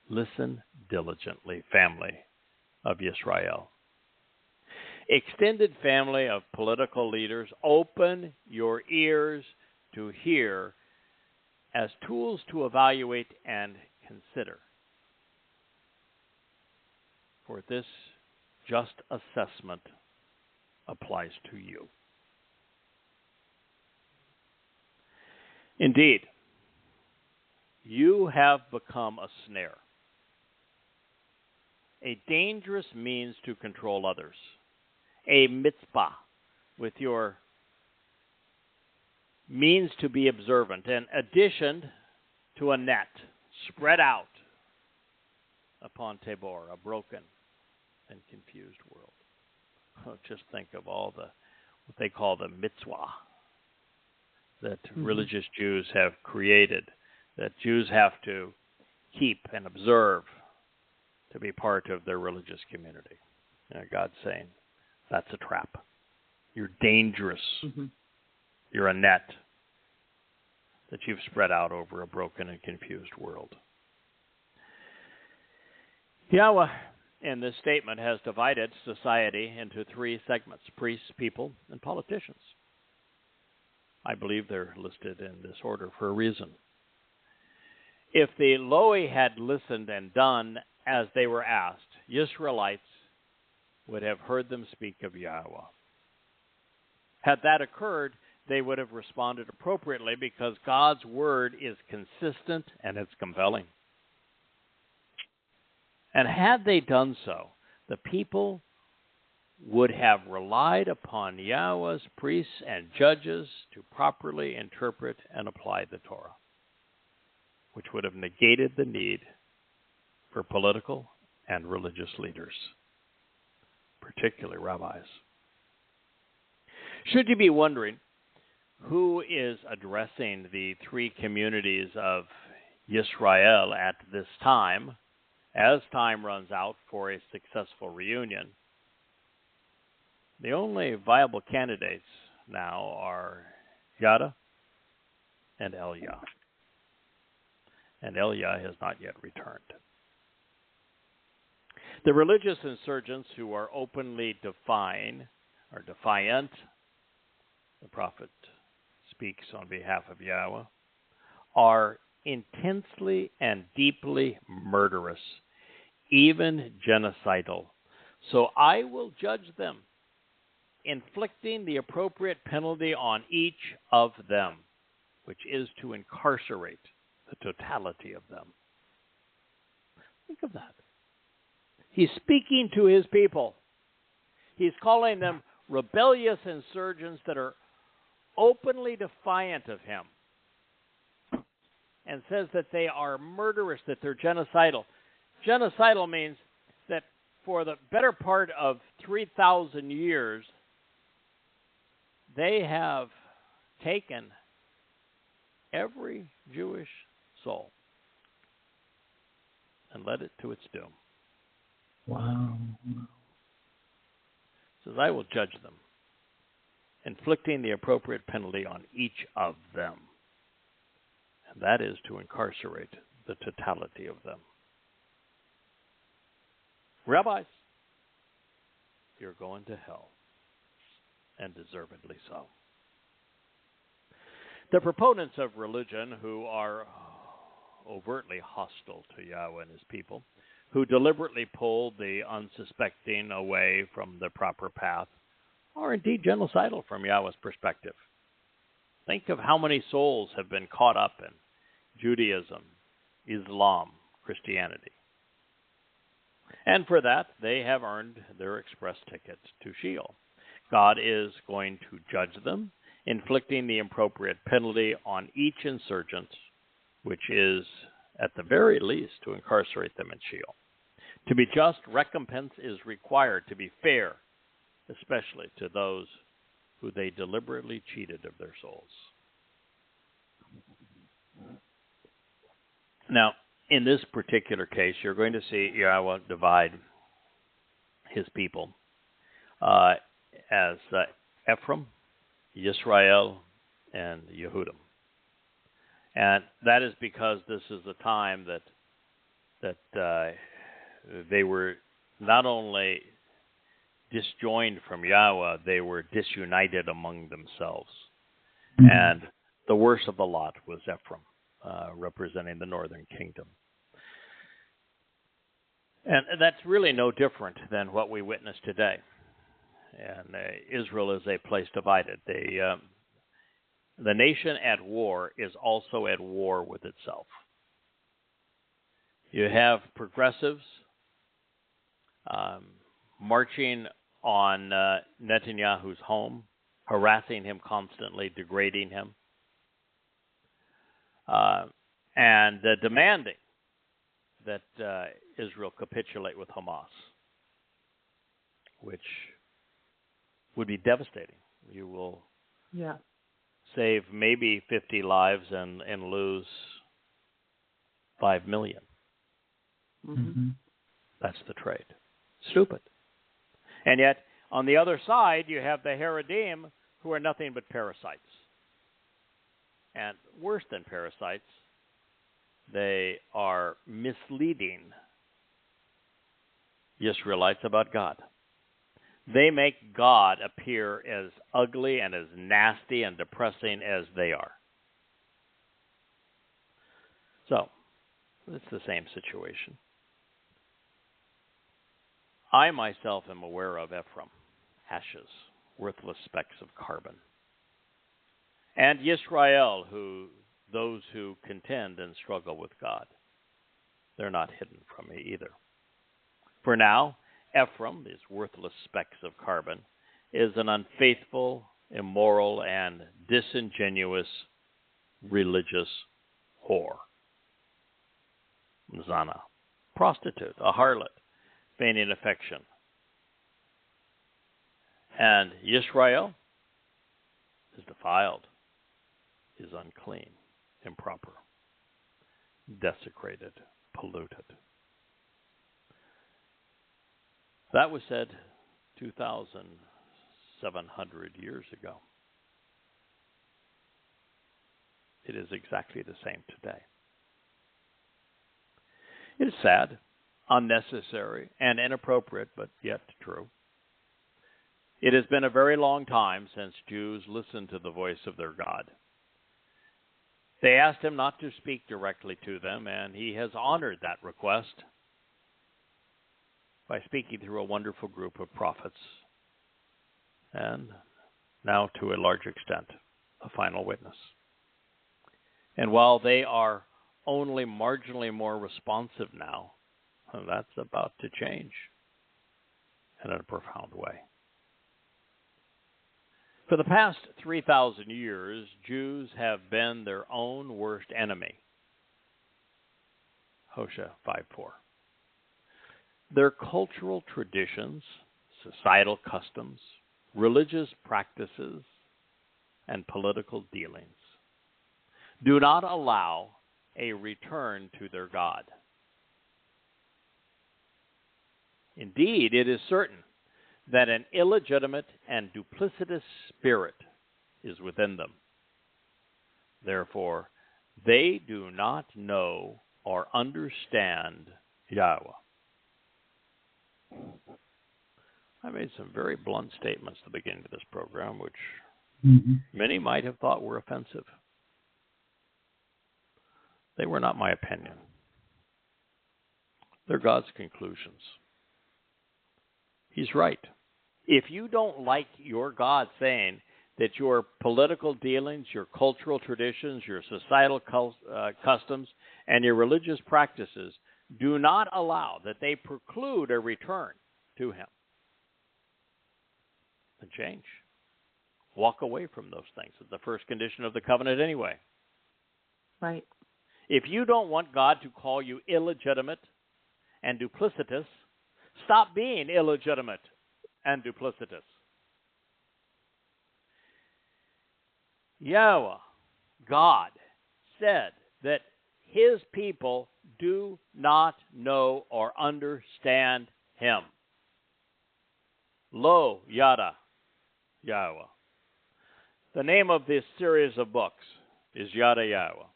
Listen diligently, family of Yisrael. Extended family of political leaders, open your ears to hear as tools to evaluate and consider. For this just assessment applies to you." Indeed, you have become a snare, a dangerous means to control others, a mitzvah with your means to be observant, in addition to a net spread out upon Tabor, a broken and confused world. Just think of all what they call the mitzvah that religious Jews have created, that Jews have to keep and observe to be part of their religious community. God's saying, That's a trap. You're dangerous. Mm-hmm. You're a net that you've spread out over a broken and confused world. Yahweh, in this statement, has divided society into three segments: priests, people, and politicians. I believe they're listed in this order for a reason. If the Loi had listened and done as they were asked, Israelites would have heard them speak of Yahweh. Had that occurred, they would have responded appropriately because God's word is consistent and it's compelling. And had they done so, the people would have relied upon Yahweh's priests and judges to properly interpret and apply the Torah, which would have negated the need for political and religious leaders, particularly rabbis. Should you be wondering who is addressing the three communities of Yisrael at this time, as time runs out for a successful reunion, the only viable candidates now are Yada and Yah. And Yah has not yet returned. The religious insurgents who are openly defiant, the prophet speaks on behalf of Yahweh, are intensely and deeply murderous, even genocidal. So I will judge them, inflicting the appropriate penalty on each of them, which is to incarcerate the totality of them. Think of that. He's speaking to his people. He's calling them rebellious insurgents that are openly defiant of him, and says that they are murderous, that they're genocidal. Genocidal means that for the better part of 3,000 years, they have taken every Jewish soul and led it to its doom. Wow. Says, I will judge them, inflicting the appropriate penalty on each of them. And that is to incarcerate the totality of them. Rabbis, you're going to hell, and deservedly so. The proponents of religion who are overtly hostile to Yahweh and his people, who deliberately pull the unsuspecting away from the proper path, are indeed genocidal from Yahweh's perspective. Think of how many souls have been caught up in Judaism, Islam, Christianity. And for that, they have earned their express ticket to Sheol. God is going to judge them, inflicting the appropriate penalty on each insurgent, which is, at the very least, to incarcerate them in Sheol. To be just, recompense is required. To be fair, especially to those who they deliberately cheated of their souls. Now, in this particular case, you're going to see Yahweh divide his people as Ephraim, Yisrael, and Yehudim. And that is because this is the time that they were not only disjoined from Yahweh, they were disunited among themselves. Mm-hmm. And the worst of the lot was Ephraim, representing the northern kingdom. And that's really no different than what we witness today. And Israel is a place divided. The nation at war is also at war with itself. You have progressives marching on Netanyahu's home, harassing him constantly, degrading him, and demanding that Israel capitulate with Hamas, which would be devastating. You will save maybe 50 lives and lose 5 million. Mm-hmm. That's the trade. Stupid. And yet, On the other side, you have the Haredim, who are nothing but parasites. And worse than parasites, they are misleading Israelites about God. They make God appear as ugly and as nasty and depressing as they are. So, it's the same situation. I myself am aware of Ephraim, ashes, worthless specks of carbon. And Yisrael, those who contend and struggle with God. They're not hidden from me either. For now, Ephraim, these worthless specks of carbon, is an unfaithful, immoral, and disingenuous religious whore. Zana, prostitute, a harlot, feigning affection. And Yisrael is defiled, is unclean, improper, desecrated, polluted. That was said 2,700 years ago. It is exactly the same today. It is sad, unnecessary, and inappropriate, but yet true. It has been a very long time since Jews listened to the voice of their God. They asked him not to speak directly to them, and he has honored that request by speaking through a wonderful group of prophets, and now to a large extent, a final witness. And while they are only marginally more responsive now, that's about to change, and in a profound way. For the past 3,000 years, Jews have been their own worst enemy. Hosea 5:4. Their cultural traditions, societal customs, religious practices, and political dealings do not allow a return to their God. Indeed, it is certain that an illegitimate and duplicitous spirit is within them. Therefore, they do not know or understand Yahweh. I made some very blunt statements at the beginning of this program, which many might have thought were offensive. They were not my opinion. They're God's conclusions. He's right. If you don't like your God saying that your political dealings, your cultural traditions, your societal customs, and your religious practices do not allow, that they preclude a return to him, then change. Walk away from those things. It's the first condition of the covenant anyway. Right. If you don't want God to call you illegitimate and duplicitous, stop being illegitimate and duplicitous. Yahweh, God, said that his people do not know or understand him. Lo, Yada Yahowah. The name of this series of books is Yada Yahowah.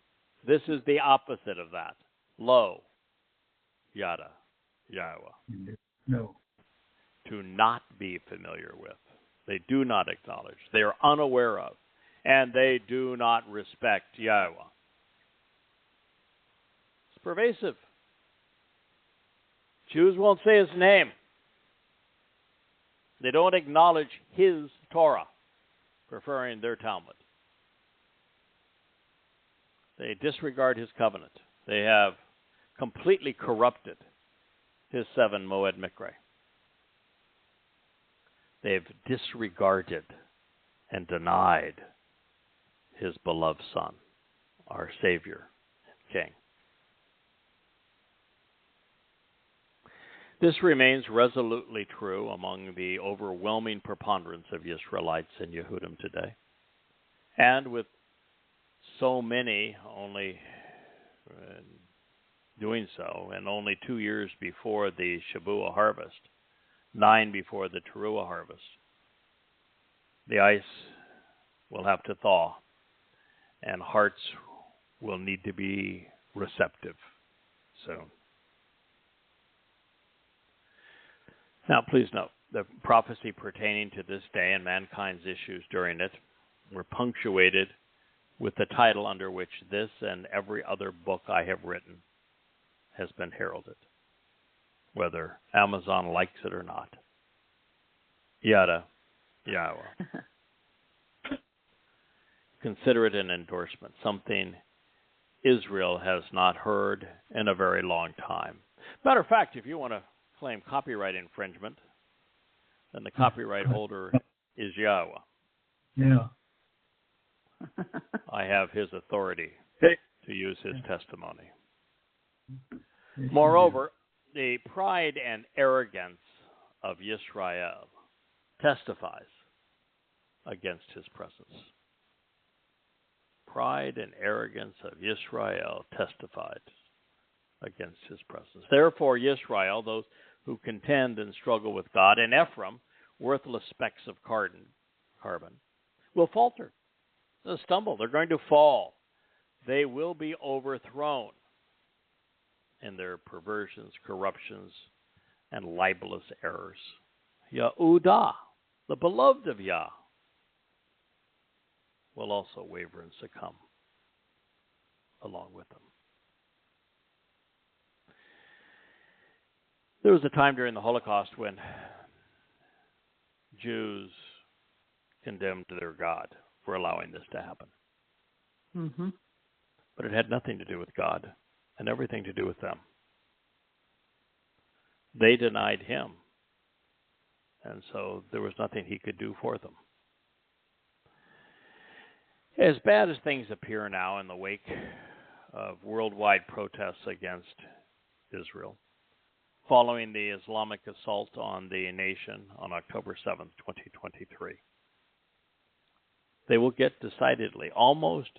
This is the opposite of that. Lo, Yada Yahowah. No. To not be familiar with. They do not acknowledge. They are unaware of. And they do not respect Yahweh. It's pervasive. Jews won't say his name. They don't acknowledge his Torah, preferring their Talmud. They disregard his covenant. They have completely corrupted his 7 Moed Mikre. They've disregarded and denied his beloved Son, our Savior and King. This remains resolutely true among the overwhelming preponderance of Israelites and Yehudim today. And with so many only doing so, and only 2 years before the Shabuah harvest, 9 before the Towrah harvest. The ice will have to thaw, and hearts will need to be receptive soon. Now, please note, the prophecy pertaining to this day and mankind's issues during it were punctuated with the title under which this and every other book I have written has been heralded, whether Amazon likes it or not. Yada Yahowah. Consider it an endorsement, something Israel has not heard in a very long time. Matter of fact, if you want to claim copyright infringement, then the copyright holder is Yahweh. Yeah. I have his authority to use his testimony. Moreover, the pride and arrogance of Yisrael testifies against his presence. Pride and arrogance of Yisrael testified against his presence. Therefore, Yisrael, those who contend and struggle with God, and Ephraim, worthless specks of carbon, will falter. They'll stumble. They're going to fall. They will be overthrown in their perversions, corruptions, and libelous errors. Yehudah, the beloved of Yah, will also waver and succumb along with them. There was a time during the Holocaust when Jews condemned their God for allowing this to happen. Mm-hmm. But it had nothing to do with God and everything to do with them. They denied him, and so there was nothing he could do for them. As bad as things appear now in the wake of worldwide protests against Israel, following the Islamic assault on the nation on October 7th, 2023, they will get decidedly, almost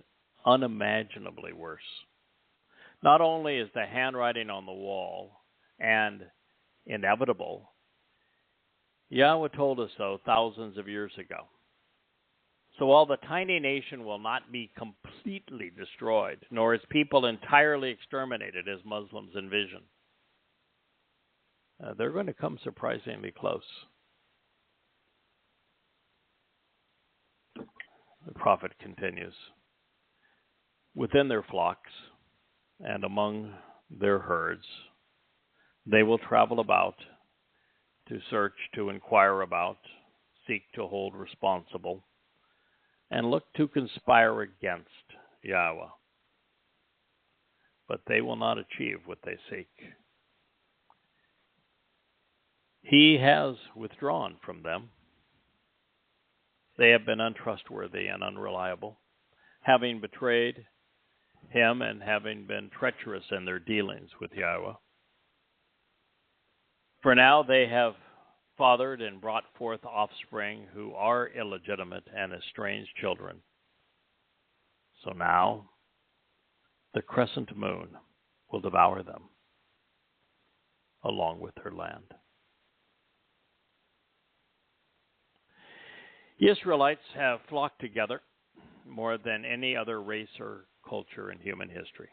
unimaginably worse. Not only is the handwriting on the wall and inevitable, Yahweh told us so thousands of years ago. So while the tiny nation will not be completely destroyed, nor its people entirely exterminated as Muslims envision, they're going to come surprisingly close. The prophet continues. Within their flocks and among their herds, they will travel about to search, to inquire about, seek to hold responsible, and look to conspire against Yahweh. But they will not achieve what they seek. He has withdrawn from them. They have been untrustworthy and unreliable, having betrayed him and having been treacherous in their dealings with Yahweh. For now they have fathered and brought forth offspring who are illegitimate and estranged children. So now the crescent moon will devour them along with her land. The Israelites have flocked together more than any other race or culture in human history.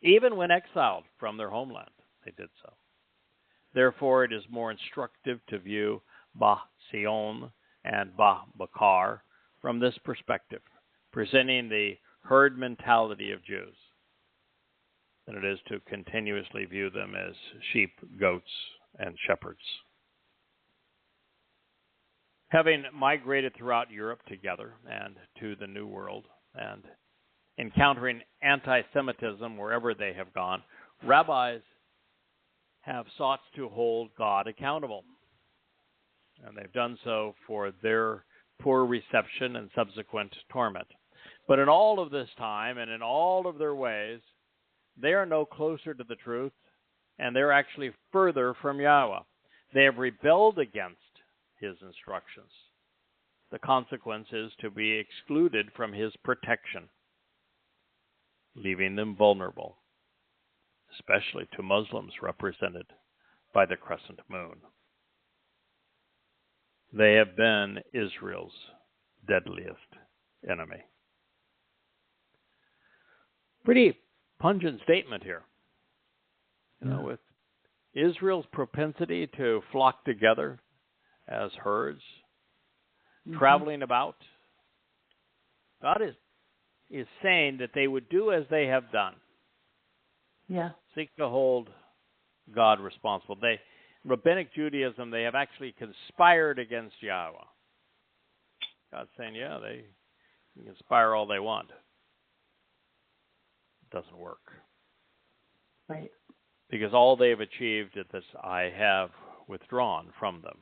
Even when exiled from their homeland, they did so. Therefore, it is more instructive to view Ba-Sion and Ba-Bakar from this perspective, presenting the herd mentality of Jews, than it is to continuously view them as sheep, goats, and shepherds. Having migrated throughout Europe together and to the New World, and encountering anti-Semitism wherever they have gone, rabbis have sought to hold God accountable. And they've done so for their poor reception and subsequent torment. But in all of this time and in all of their ways, they are no closer to the truth, and they're actually further from Yahweh. They have rebelled against his instructions. The consequence is to be excluded from his protection, leaving them vulnerable, especially to Muslims represented by the crescent moon. They have been Israel's deadliest enemy. Pretty pungent statement here. You know, with Israel's propensity to flock together as herds, traveling about, God is saying that they would do as they have done. Yeah. Seek to hold God responsible. Rabbinic Judaism, they have actually conspired against Yahweh. God's saying, yeah, they can conspire all they want. It doesn't work. Right. Because all they've achieved is this, I have withdrawn from them.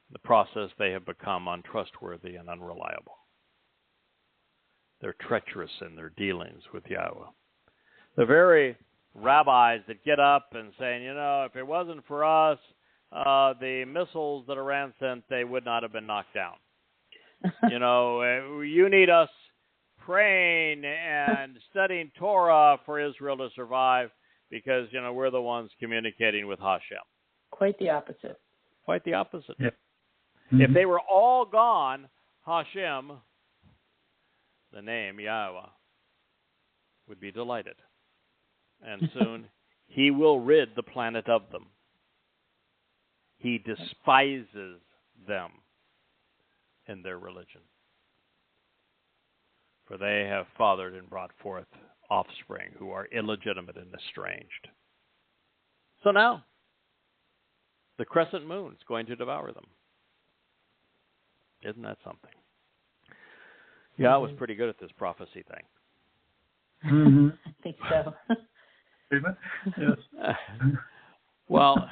In the process, they have become untrustworthy and unreliable. They're treacherous in their dealings with Yahweh. The very rabbis that get up and say, you know, if it wasn't for us, the missiles that Iran sent, they would not have been knocked down. You know, you need us praying and studying Torah for Israel to survive because, you know, we're the ones communicating with Hashem. Quite the opposite. Quite the opposite. Yep. If they were all gone, Hashem, the name Yahweh, would be delighted. And soon he will rid the planet of them. He despises them in their religion. For they have fathered and brought forth offspring who are illegitimate and estranged. So now, the crescent moon is going to devour them. Isn't that something? Yeah, I was pretty good at this prophecy thing. I think so. Yes. Well,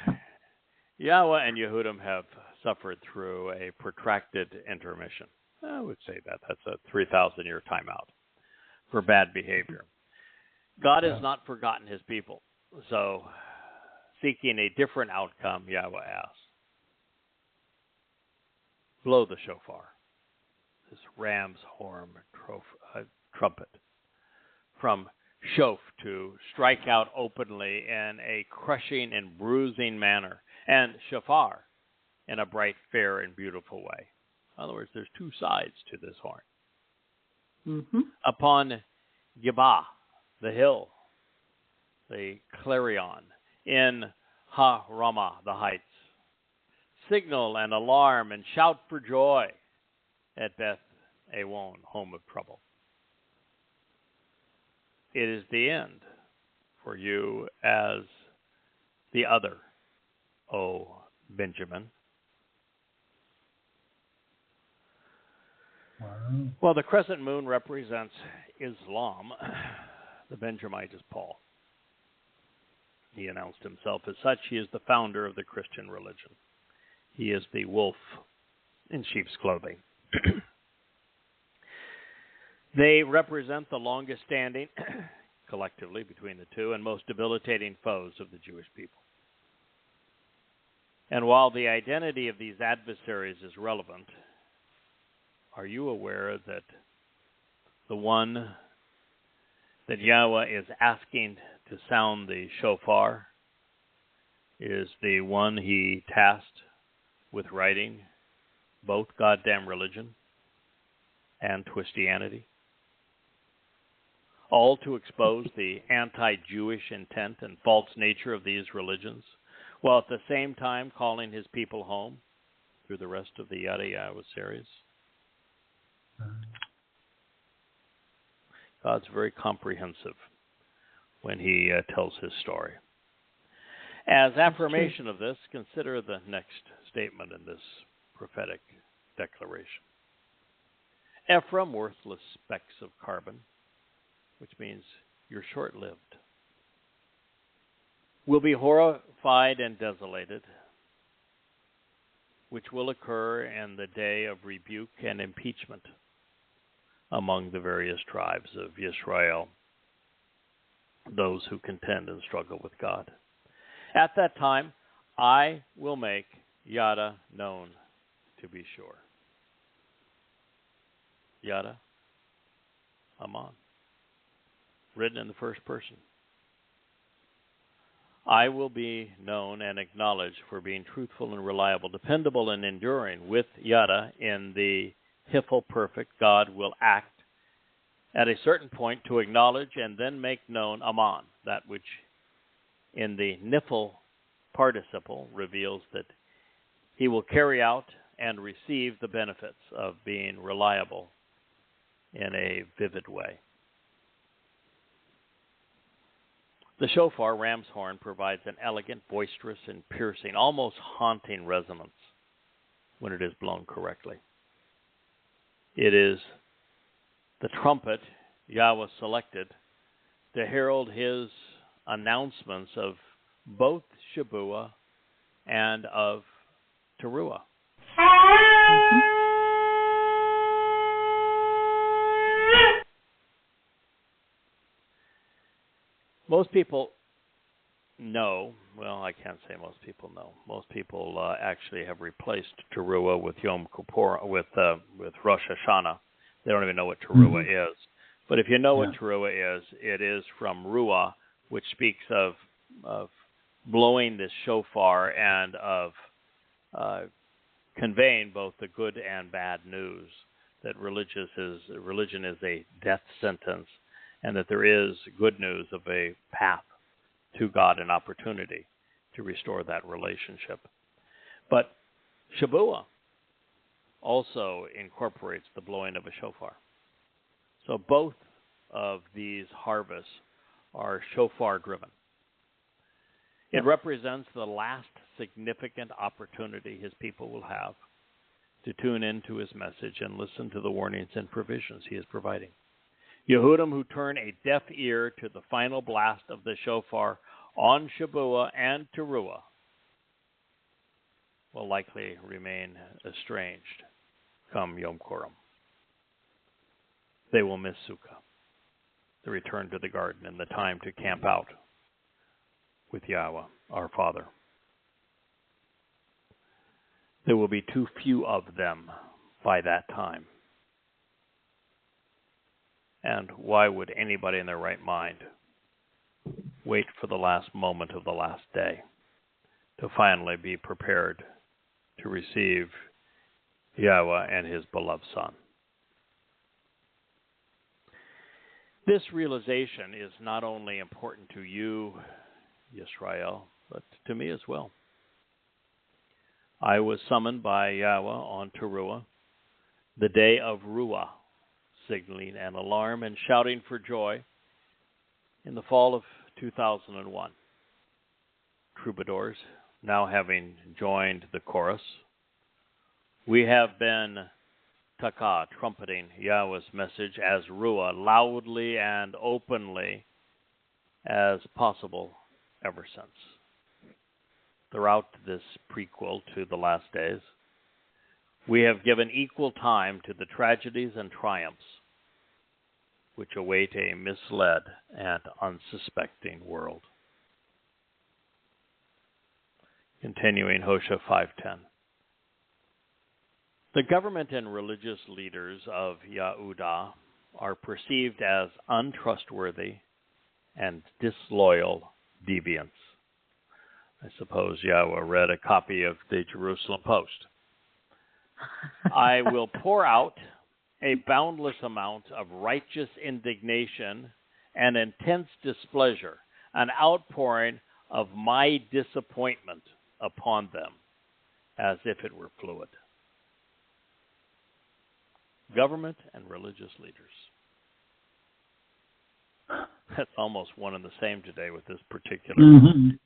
Yahweh and Yehudim have suffered through a protracted intermission. I would say that's a 3,000-year timeout for bad behavior. God has not forgotten his people. So, seeking a different outcome, Yahweh asks, blow the shofar, this ram's horn trumpet, from shof, to strike out openly in a crushing and bruising manner, and shofar in a bright, fair, and beautiful way. In other words, there's two sides to this horn. Upon Gibah, the hill, the clarion, in Ha-Ramah, the heights, signal and alarm and shout for joy at Beth Awon, home of trouble. It is the end for you as the other, O Benjamin. Wow. Well, the crescent moon represents Islam. The Benjamite is Paul. He announced himself as such. He is the founder of the Christian religion. He is the wolf in sheep's clothing. They represent the longest standing, collectively, between the two, and most debilitating foes of the Jewish people. And while the identity of these adversaries is relevant, are you aware that the one that Yahweh is asking to sound the shofar is the one he tasked with writing both goddamn religion and Twistianity? All to expose the anti-Jewish intent and false nature of these religions, while at the same time calling his people home through the rest of the Yada Yahowah series. God's very comprehensive when he tells his story. As affirmation of this, consider the next statement in this prophetic declaration. Ephraim, worthless specks of carbon, which means you're short-lived, will be horrified and desolated, which will occur in the day of rebuke and impeachment among the various tribes of Israel, those who contend and struggle with God. At that time, I will make Yada known to be sure. Yada, Aman, written in the first person. I will be known and acknowledged for being truthful and reliable, dependable and enduring. With Yada in the Hiphil perfect, God will act at a certain point to acknowledge and then make known Aman, that which in the Niphil participle reveals that he will carry out and receive the benefits of being reliable in a vivid way. The shofar, ram's horn, provides an elegant, boisterous, and piercing, almost haunting resonance when it is blown correctly. It is the trumpet Yahweh selected to herald his announcements of both Shabuah and of Teruah. Most people know, well, I can't say most people know. Most people actually have replaced Teruah with Yom Kippur, with Rosh Hashanah. They don't even know what Teruah is. But if you know what Teruah is, it is from Ruah, which speaks of blowing this shofar and of conveying both the good and bad news, that religion is a death sentence, and that there is good news of a path to God and opportunity to restore that relationship. But Shabuah also incorporates the blowing of a shofar. So both of these harvests are shofar-driven. It represents the last significant opportunity his people will have to tune into his message and listen to the warnings and provisions he is providing. Yehudim who turn a deaf ear to the final blast of the shofar on Shabuah and Teruah will likely remain estranged come Yom Kippur. They will miss Sukkah, the return to the garden, and the time to camp out with Yahweh, our Father. There will be too few of them by that time. And why would anybody in their right mind wait for the last moment of the last day to finally be prepared to receive Yahweh and his beloved Son? This realization is not only important to you, Yisrael, but to me as well. I was summoned by Yahweh on Teruah, the day of Ruah, signaling an alarm and shouting for joy in the fall of 2001. Troubadours, now having joined the chorus, we have been Towkechah, trumpeting Yahweh's message as Ruah, loudly and openly as possible ever since. Throughout this prequel to the last days, we have given equal time to the tragedies and triumphs which await a misled and unsuspecting world. Continuing Hosea 5:10. The government and religious leaders of Yehudah are perceived as untrustworthy and disloyal deviants. I suppose Yahweh read a copy of the Jerusalem Post. I will pour out a boundless amount of righteous indignation and intense displeasure, an outpouring of my disappointment upon them, as if it were fluid. Government and religious leaders. That's almost one and the same today with this particular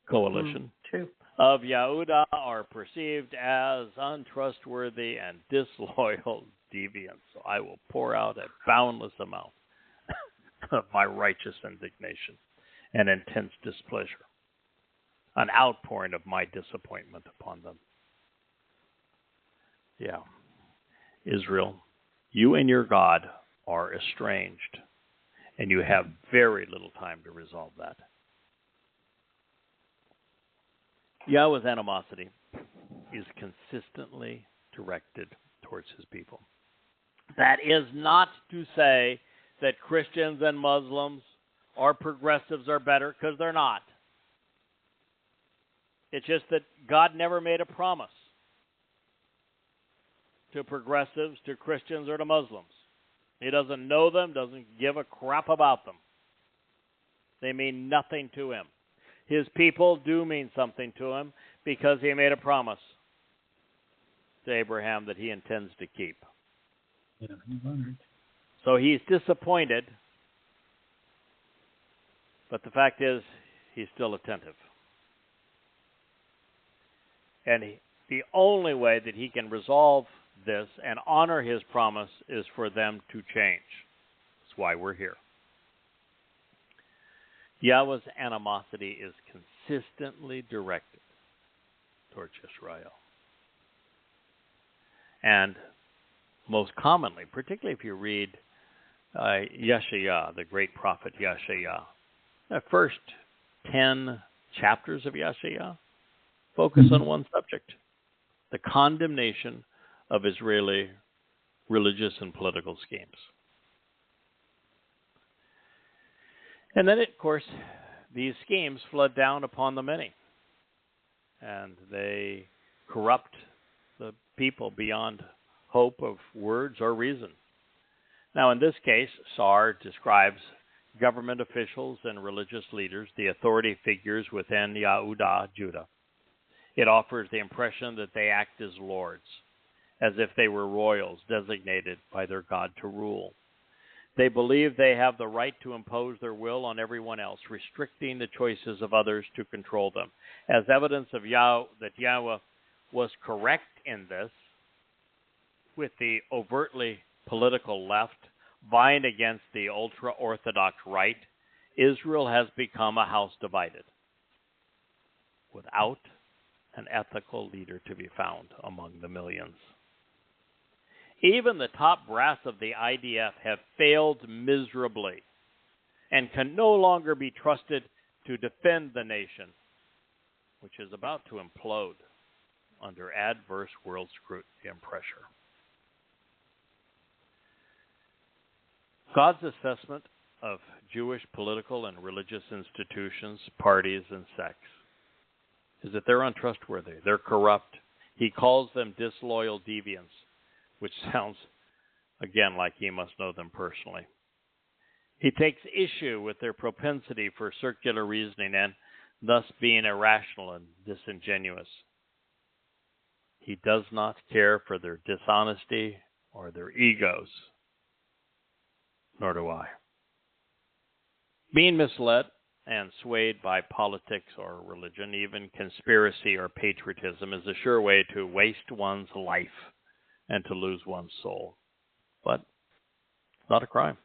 coalition of Yehudah are perceived as untrustworthy and disloyal deviants. So I will pour out a boundless amount of my righteous indignation and intense displeasure, an outpouring of my disappointment upon them. Yeah. Israel, you and your God are estranged, and you have very little time to resolve that. Yahweh's animosity is consistently directed towards his people. That is not to say that Christians and Muslims or progressives are better, because they're not. It's just that God never made a promise to progressives, to Christians, or to Muslims. He doesn't know them, doesn't give a crap about them. They mean nothing to him. His people do mean something to him because he made a promise to Abraham that he intends to keep. Yeah, he wondered. So he's disappointed, but the fact is he's still attentive. And the only way that he can resolve this and honor his promise is for them to change. That's why we're here. Yahweh's animosity is consistently directed towards Israel. And most commonly, particularly if you read Yasha'yah, the great prophet Yasha'yah, the first 10 chapters of Yasha'yah focus on one subject: the condemnation of Israeli religious and political schemes. And then, of course, these schemes flood down upon the many, and they corrupt the people beyond hope of words or reason. Now, in this case, Sar describes government officials and religious leaders, the authority figures within Yehudah, Judah. It offers the impression that they act as lords, as if they were royals designated by their God to rule. They believe they have the right to impose their will on everyone else, restricting the choices of others to control them. As evidence of that Yahweh was correct in this, with the overtly political left vying against the ultra-Orthodox right, Israel has become a house divided, without an ethical leader to be found among the millions. Even the top brass of the IDF have failed miserably and can no longer be trusted to defend the nation, which is about to implode under adverse world scrutiny and pressure. God's assessment of Jewish political and religious institutions, parties, and sects is that they're untrustworthy, they're corrupt. He calls them disloyal deviants, which sounds, again, like he must know them personally. He takes issue with their propensity for circular reasoning and thus being irrational and disingenuous. He does not care for their dishonesty or their egos, nor do I. Being misled and swayed by politics or religion, even conspiracy or patriotism, is a sure way to waste one's life and to lose one's soul. But it's not a crime.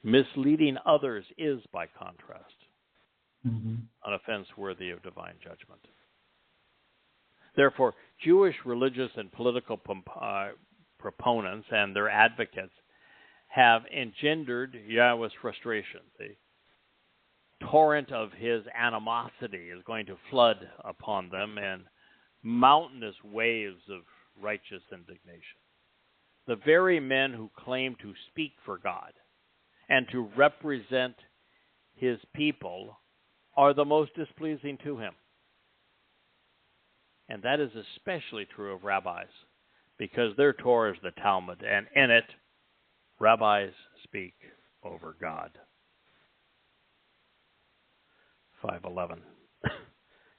Misleading others is, by contrast, an offense worthy of divine judgment. Therefore, Jewish religious and political proponents and their advocates have engendered Yahweh's frustration. The torrent of his animosity is going to flood upon them in mountainous waves of righteous indignation. The very men who claim to speak for God and to represent his people are the most displeasing to him. And that is especially true of rabbis, because their Torah is the Talmud, and in it, rabbis speak over God. 5:11.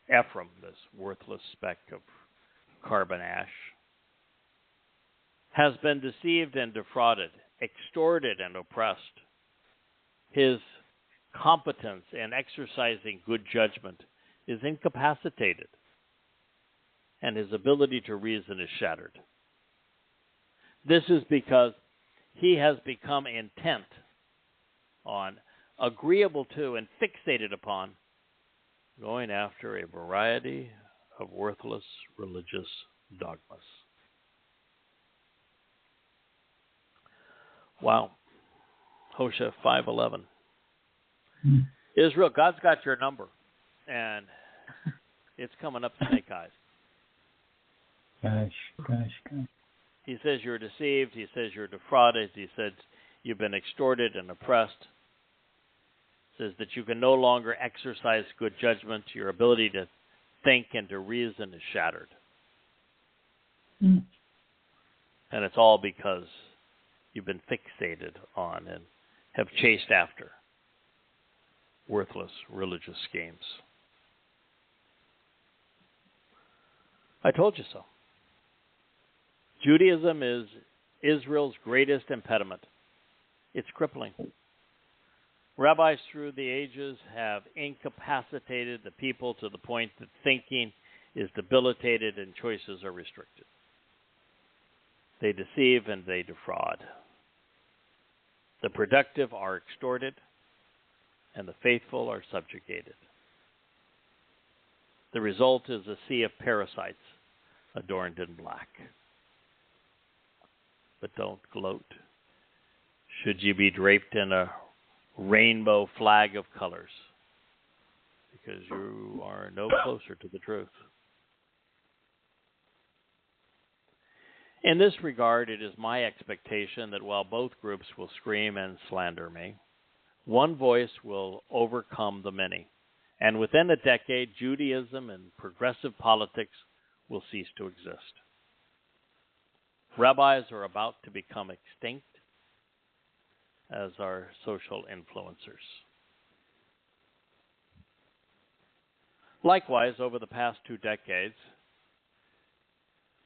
Ephraim, this worthless speck of carbon ash, has been deceived and defrauded, extorted and oppressed. His competence in exercising good judgment is incapacitated, and his ability to reason is shattered. This is because he has become intent on, agreeable to, and fixated upon going after a variety of worthless religious dogmas. Wow. Hosea 5:11. Israel, God's got your number, and it's coming up snake eyes. Gosh. He says you're deceived. He says you're defrauded. He says you've been extorted and oppressed. says that you can no longer exercise good judgment. Your ability to think and to reason is shattered. Mm. And it's all because you've been fixated on and have chased after worthless religious schemes. I told you so. Judaism is Israel's greatest impediment. It's crippling. Rabbis through the ages have incapacitated the people to the point that thinking is debilitated and choices are restricted. They deceive and they defraud. The productive are extorted, and the faithful are subjugated. The result is a sea of parasites adorned in black. But don't gloat. Should you be draped in a rainbow flag of colors, because you are no closer to the truth. In this regard, it is my expectation that while both groups will scream and slander me, one voice will overcome the many. And within a decade, Judaism and progressive politics will cease to exist. Rabbis are about to become extinct, as are social influencers. Likewise, over the past 2 decades,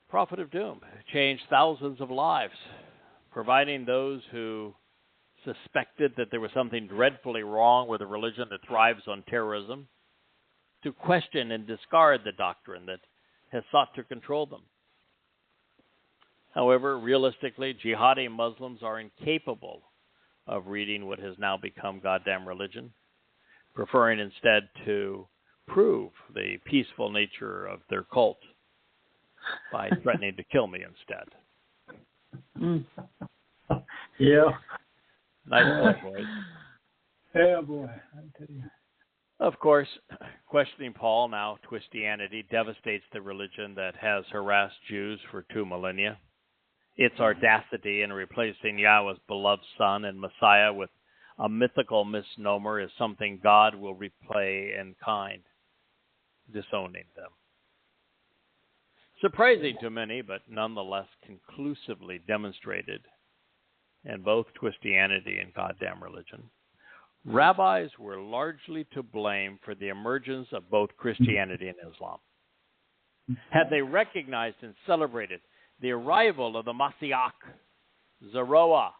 Prophet of Doom changed thousands of lives, providing those who suspected that there was something dreadfully wrong with a religion that thrives on terrorism to question and discard the doctrine that has sought to control them. However, realistically, jihadi Muslims are incapable of reading what has now become goddamn religion, preferring instead to prove the peaceful nature of their cult by threatening to kill me instead. Mm. Yeah. Nice point, boys. Yeah, boy. I tell you. Of course, questioning Paul, now Twistianity, devastates the religion that has harassed Jews for 2 millennia. Its audacity in replacing Yahweh's beloved Son and Messiah with a mythical misnomer is something God will replay in kind, disowning them. Surprising to many, but nonetheless conclusively demonstrated in both Twistianity and goddamn religion, rabbis were largely to blame for the emergence of both Christianity and Islam. Had they recognized and celebrated the arrival of the Messiah, Zarowa,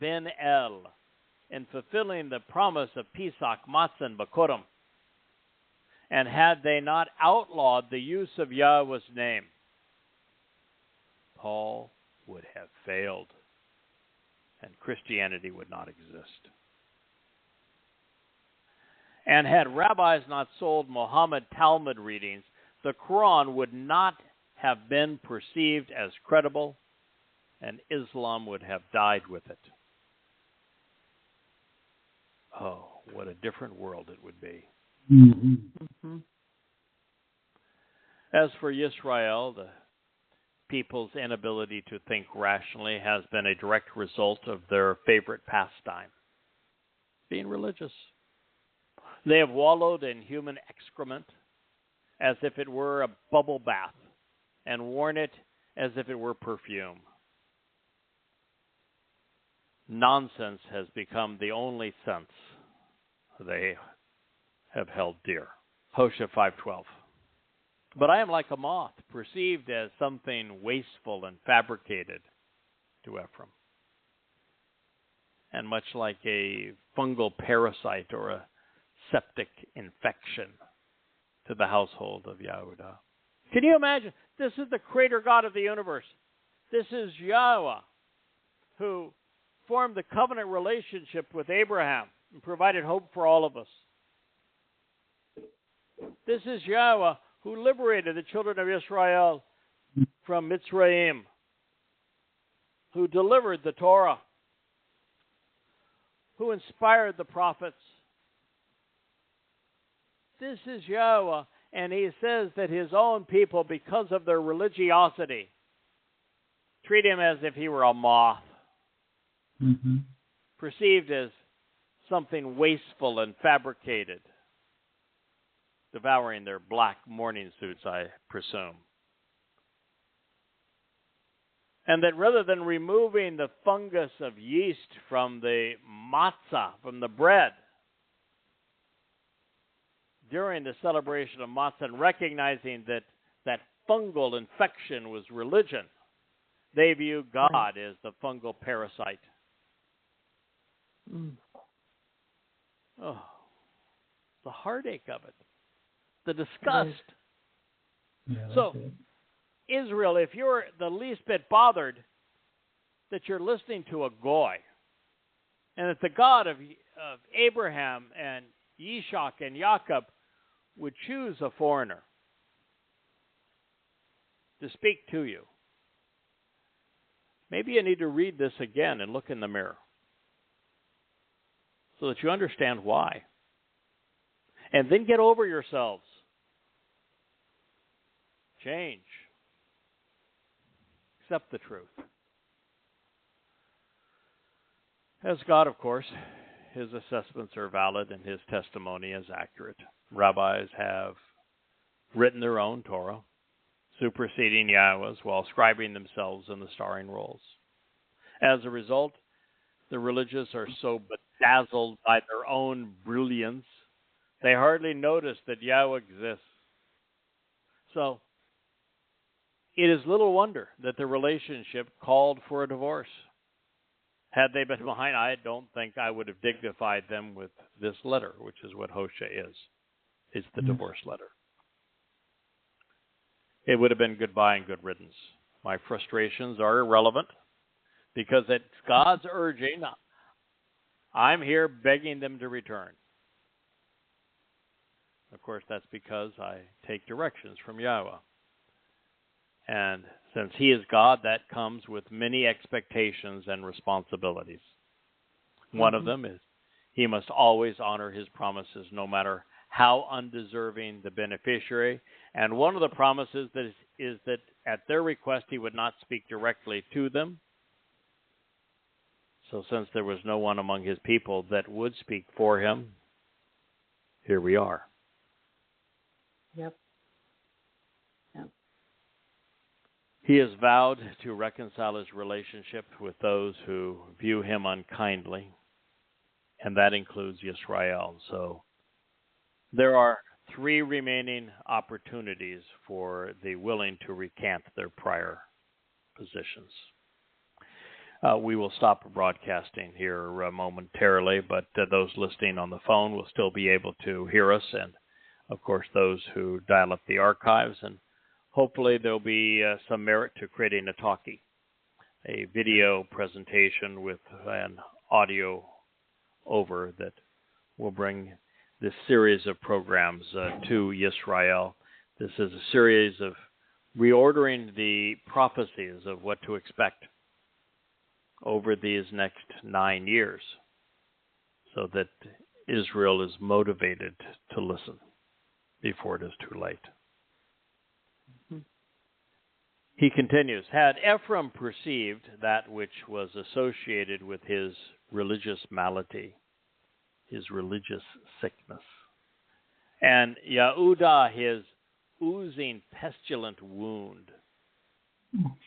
Ben El, in fulfilling the promise of Pesach, Matzah, and Bikurim, and had they not outlawed the use of Yahweh's name, Paul would have failed, and Christianity would not exist. And had rabbis not sold Muhammad Talmud readings, the Quran would not have been perceived as credible, and Islam would have died with it. Oh, what a different world it would be. Mm-hmm. Mm-hmm. As for Israel, the people's inability to think rationally has been a direct result of their favorite pastime, being religious. They have wallowed in human excrement as if it were a bubble bath, and worn it as if it were perfume. Nonsense has become the only sense they have held dear. Hosea 5:12. But I am like a moth, perceived as something wasteful and fabricated to Ephraim, and much like a fungal parasite or a septic infection to the household of Yehudah. Can you imagine? This is the creator God of the universe. This is Yahweh, who formed the covenant relationship with Abraham and provided hope for all of us. This is Yahweh who liberated the children of Israel from Mitzrayim, who delivered the Torah, who inspired the prophets. This is Yahweh, and he says that his own people, because of their religiosity, treat him as if he were a moth, Mm-hmm. perceived as something wasteful and fabricated, devouring their black mourning suits, I presume. And that rather than removing the fungus of yeast from the matzah, from the bread, during the celebration of matzah, and recognizing that that fungal infection was religion, they view God as the fungal parasite. Oh, the heartache of it, the disgust. Yeah, So, Israel, if you're the least bit bothered that you're listening to a goy, and that the God of Abraham and Yitzhak and Jacob would choose a foreigner to speak to you, maybe you need to read this again and look in the mirror so that you understand why. And then get over yourselves. Change. Accept the truth. As God, of course, his assessments are valid and his testimony is accurate. Rabbis have written their own Torah, superseding Yahweh's while scribing themselves in the starring roles. As a result, the religious are so bedazzled by their own brilliance, they hardly notice that Yahweh exists. So, it is little wonder that the relationship called for a divorce. Had they been behind, I don't think I would have dignified them with this letter, which is what Hosea is. It's the divorce letter. It would have been goodbye and good riddance. My frustrations are irrelevant because it's God's urging. I'm here begging them to return. Of course, that's because I take directions from Yahweh. And since he is God, that comes with many expectations and responsibilities. One of them is he must always honor his promises, no matter how undeserving the beneficiary. And one of the promises is that at their request he would not speak directly to them. So since there was no one among his people that would speak for him, here we are. Yep. He has vowed to reconcile his relationship with those who view him unkindly, and that includes Yisrael. So there are 3 remaining opportunities for the willing to recant their prior positions. We will stop broadcasting here momentarily, but those listening on the phone will still be able to hear us, and of course those who dial up the archives, and hopefully there'll be some merit to creating a talkie, a video presentation with an audio over that will bring this series of programs to Yisrael. This is a series of reordering the prophecies of what to expect over these next 9 years so that Israel is motivated to listen before it is too late. He continues, had Ephraim perceived that which was associated with his religious malady, his religious sickness, and Yehudah his oozing pestilent wound,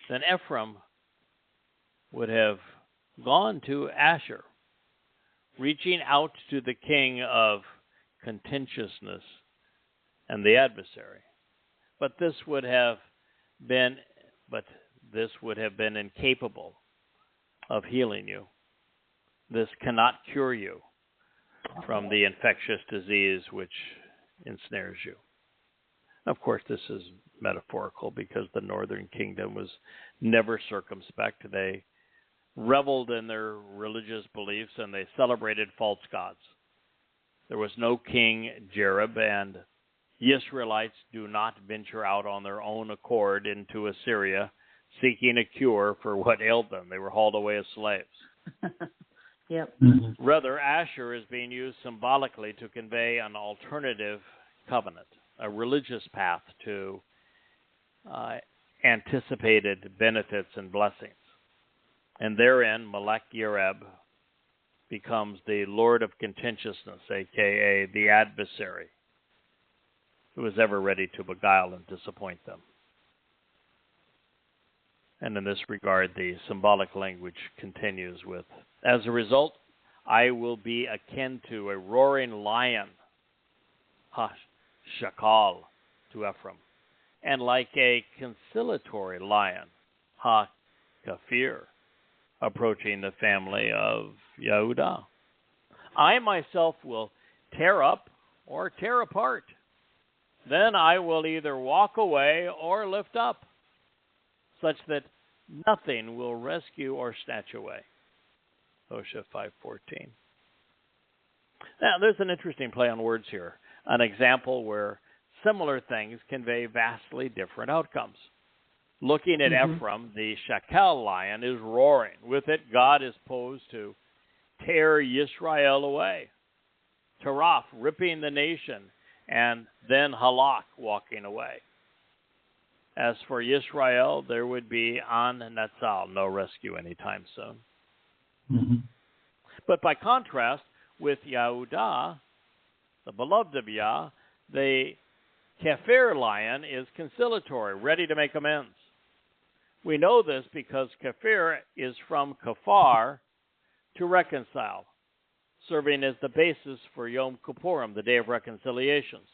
then Ephraim would have gone to Asher, reaching out to the king of contentiousness and the adversary. But this would have been incapable of healing you. This cannot cure you from the infectious disease which ensnares you. Of course, this is metaphorical because the northern kingdom was never circumspect. They reveled in their religious beliefs and they celebrated false gods. There was no king Jerub, and Israelites do not venture out on their own accord into Assyria seeking a cure for what ailed them. They were hauled away as slaves. Yep. Rather, Asher is being used symbolically to convey an alternative covenant, a religious path to anticipated benefits and blessings. And therein, Melech Yareb becomes the Lord of contentiousness, a.k.a. the adversary, who is ever ready to beguile and disappoint them. And in this regard, the symbolic language continues with, as a result, I will be akin to a roaring lion, shakal, to Ephraim, and like a conciliatory lion, kafir, approaching the family of Yehudah. I myself will tear up or tear apart. Then I will either walk away or lift up, such that nothing will rescue or snatch away. Hosea 5:14. Now, there's an interesting play on words here, an example where similar things convey vastly different outcomes. Looking at Ephraim, the Shakal lion is roaring. With it, God is posed to tear Yisrael away. Taraf, ripping the nation, and then Halak, walking away. As for Yisrael, there would be An Natsal, no rescue anytime soon. Mm-hmm. But by contrast, with Yehudah, the beloved of Yah, the Kafir lion is conciliatory, ready to make amends. We know this because Kafir is from kafar, to reconcile, serving as the basis for Yom Kippurim, the Day of Reconciliations.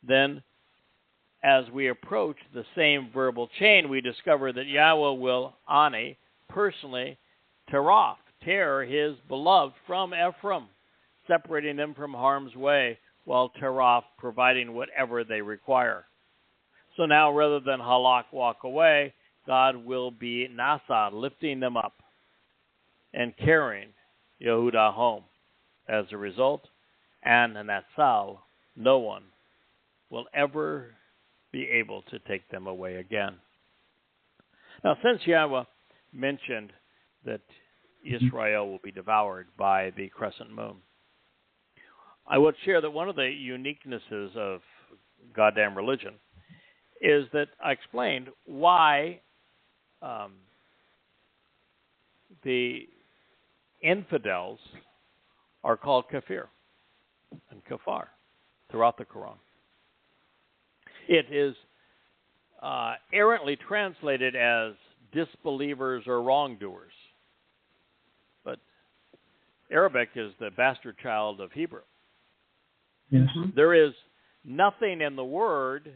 Then, as we approach the same verbal chain, we discover that Yahweh will, Ani, personally, Taraf, tear his beloved from Ephraim, separating them from harm's way, while Taraf providing whatever they require. So now, rather than Halak, walk away, God will be Nasa, lifting them up and carrying Yehudah home. As a result, and Natsal, no one will ever be able to take them away again. Now, since Yahweh mentioned that Israel will be devoured by the crescent moon, I would share that one of the uniquenesses of goddamn religion is that I explained why the infidels are called kafir and kafar throughout the Quran. It is errantly translated as disbelievers or wrongdoers. But Arabic is the bastard child of Hebrew. Yes. There is nothing in the word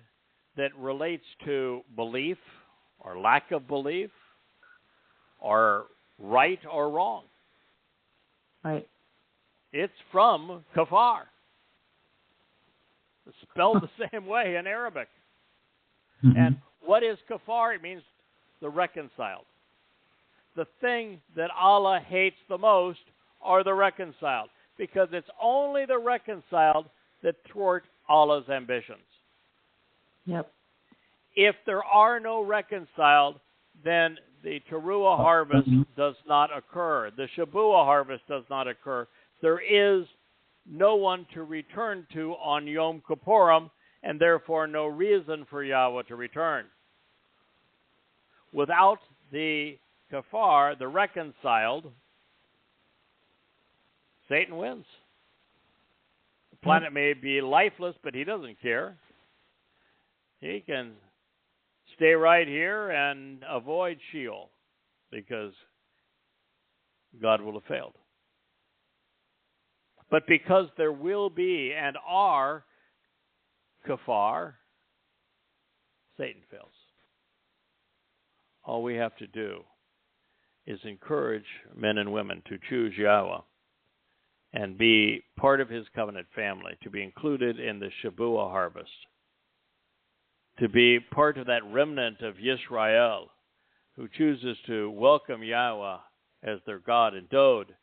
that relates to belief or lack of belief or right or wrong. Right. It's from kafar. It's spelled the same way in Arabic. Mm-hmm. And what is kafar? It means the reconciled. The thing that Allah hates the most are the reconciled, because it's only the reconciled that thwart Allah's ambitions. Yep. If there are no reconciled, then the Towrah harvest does not occur. The Shabuah harvest does not occur. There is no one to return to on Yom Kippurim, and therefore no reason for Yahweh to return. Without the kafar, the reconciled, Satan wins. The planet may be lifeless, but he doesn't care. He can stay right here and avoid Sheol, because God will have failed. But because there will be and are kafar, Satan fails. All we have to do is encourage men and women to choose Yahweh and be part of his covenant family, to be included in the Shabuah harvest, to be part of that remnant of Yisrael who chooses to welcome Yahweh as their God and Dod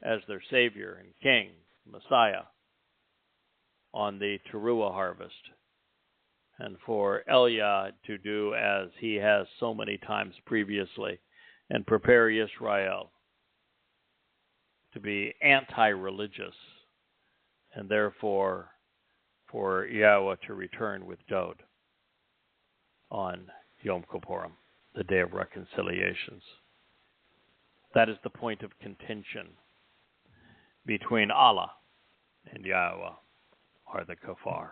as their Savior and King, Messiah, on the Teruah harvest, and for Eliah to do as he has so many times previously and prepare Yisrael to be anti-religious, and therefore for Yahweh to return with Dod on Yom Kippurim, the Day of Reconciliations. That is the point of contention between Allah and Yahowah are the kafar.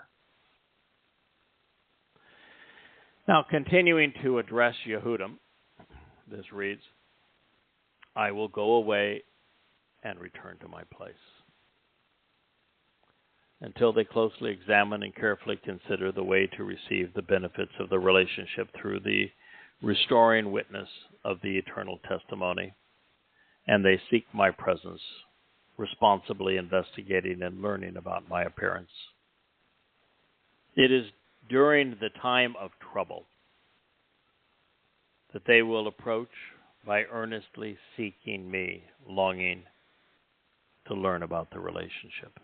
Now, continuing to address Yehudim, this reads, I will go away and return to my place, until they closely examine and carefully consider the way to receive the benefits of the relationship through the restoring witness of the eternal testimony, and they seek my presence, responsibly investigating and learning about my appearance. It is during the time of trouble that they will approach by earnestly seeking me, longing to learn about the relationship.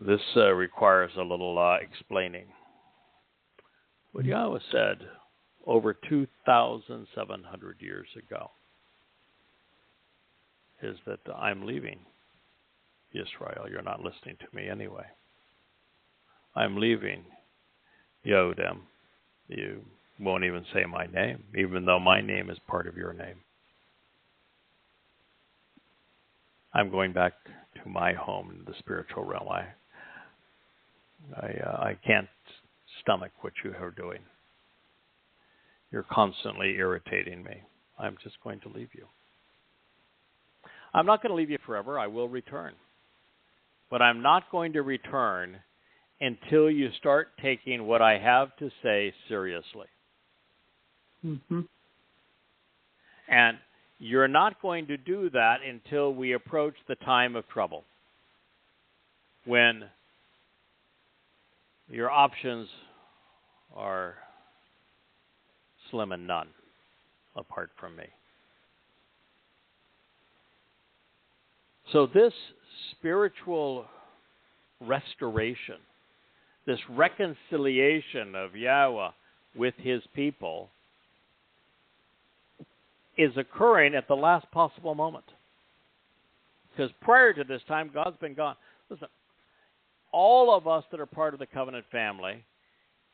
This requires a little explaining. What Yahweh said over 2,700 years ago is that I'm leaving Israel. You're not listening to me anyway. I'm leaving Yehudim. You won't even say my name, even though my name is part of your name. I'm going back to my home in the spiritual realm. I can't stomach what you are doing. You're constantly irritating me. I'm just going to leave you. I'm not going to leave you forever. I will return. But I'm not going to return until you start taking what I have to say seriously. Mm-hmm. And you're not going to do that until we approach the time of trouble, when your options are slim and none apart from me. So this spiritual restoration, this reconciliation of Yahweh with his people, is occurring at the last possible moment. Because prior to this time, God's been gone. Listen, all of us that are part of the covenant family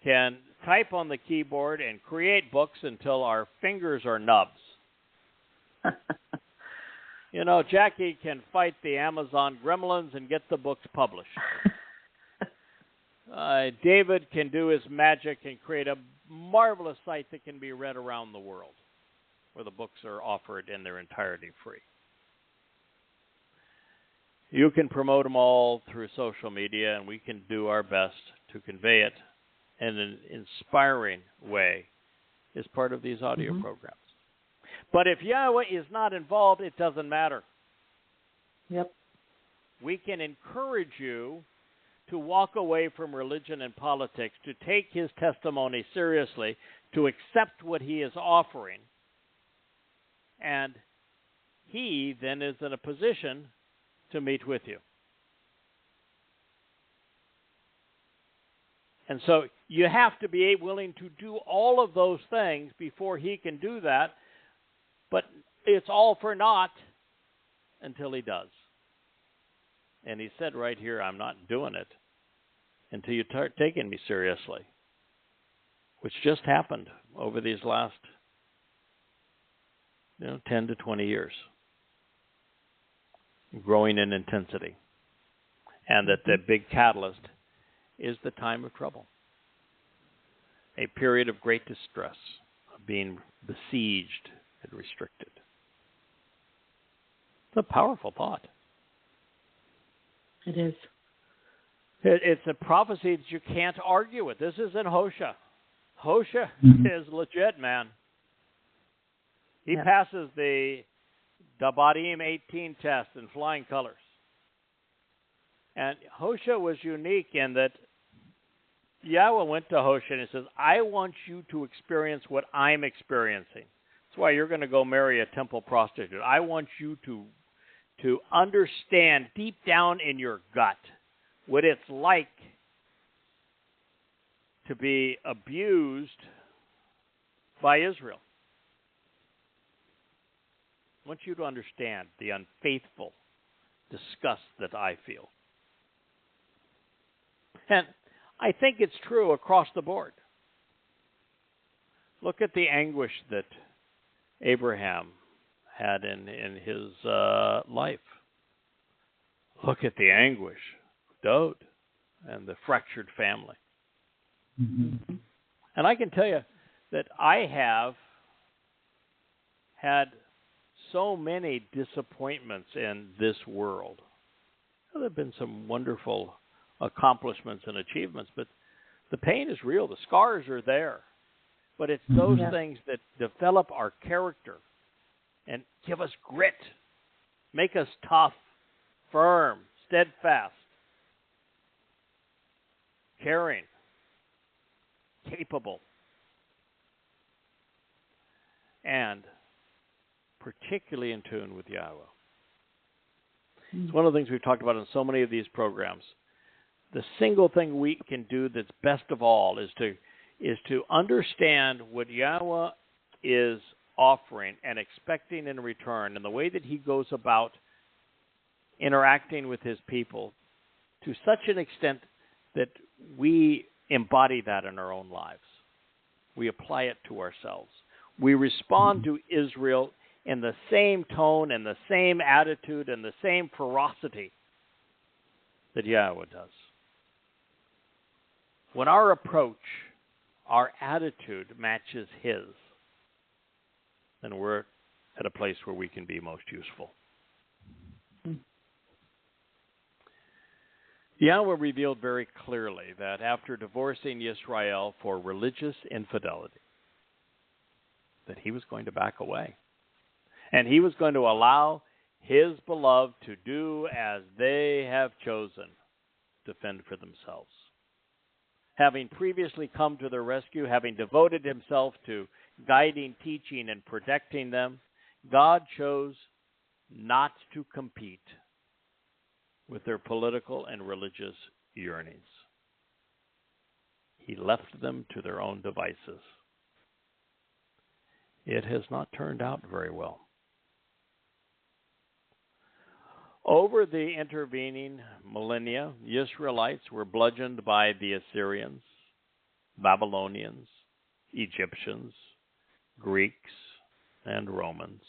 can type on the keyboard and create books until our fingers are nubs. You know, Jackie can fight the Amazon gremlins and get the books published. David can do his magic and create a marvelous site that can be read around the world, where the books are offered in their entirety free. You can promote them all through social media, and we can do our best to convey it in an inspiring way as part of these audio programs. But if Yahweh is not involved, it doesn't matter. Yep. We can encourage you to walk away from religion and politics, to take his testimony seriously, to accept what he is offering. And he then is in a position to meet with you. And so you have to be willing to do all of those things before he can do that. But it's all for naught until he does. And he said right here, I'm not doing it until you start taking me seriously, which just happened over these last 10 to 20 years, growing in intensity. And that the big catalyst is the time of trouble, a period of great distress, of being besieged and restricted. It's a powerful thought. It is. It's a prophecy that you can't argue with. This is in Hosea. Hosea is legit, man. He passes the Dabarim 18 test in flying colors. And Hosea was unique in that Yahweh went to Hosea and he says, I want you to experience what I'm experiencing. That's why you're going to go marry a temple prostitute. I want you to understand deep down in your gut what it's like to be abused by Israel. I want you to understand the unfaithful disgust that I feel. And I think it's true across the board. Look at the anguish that Abraham had in his life. Look at the anguish of Dode and the fractured family. Mm-hmm. And I can tell you that I have had so many disappointments in this world. There have been some wonderful accomplishments and achievements, but the pain is real. The scars are there. But it's those things that develop our character and give us grit, make us tough, firm, steadfast, caring, capable, and particularly in tune with Yahweh. It's one of the things we've talked about in so many of these programs. The single thing we can do that's best of all is to understand what Yahweh is offering and expecting in return, and the way that he goes about interacting with his people to such an extent that we embody that in our own lives. We apply it to ourselves. We respond to Israel in the same tone and the same attitude and the same ferocity that Yahweh does. When our approach, our attitude matches his, then we're at a place where we can be most useful. Yahweh revealed very clearly that after divorcing Israel for religious infidelity, that he was going to back away. And he was going to allow his beloved to do as they have chosen to fend for themselves. Having previously come to their rescue, having devoted himself to guiding, teaching, and protecting them, God chose not to compete with their political and religious yearnings. He left them to their own devices. It has not turned out very well. Over the intervening millennia, the Israelites were bludgeoned by the Assyrians, Babylonians, Egyptians, Greeks, and Romans.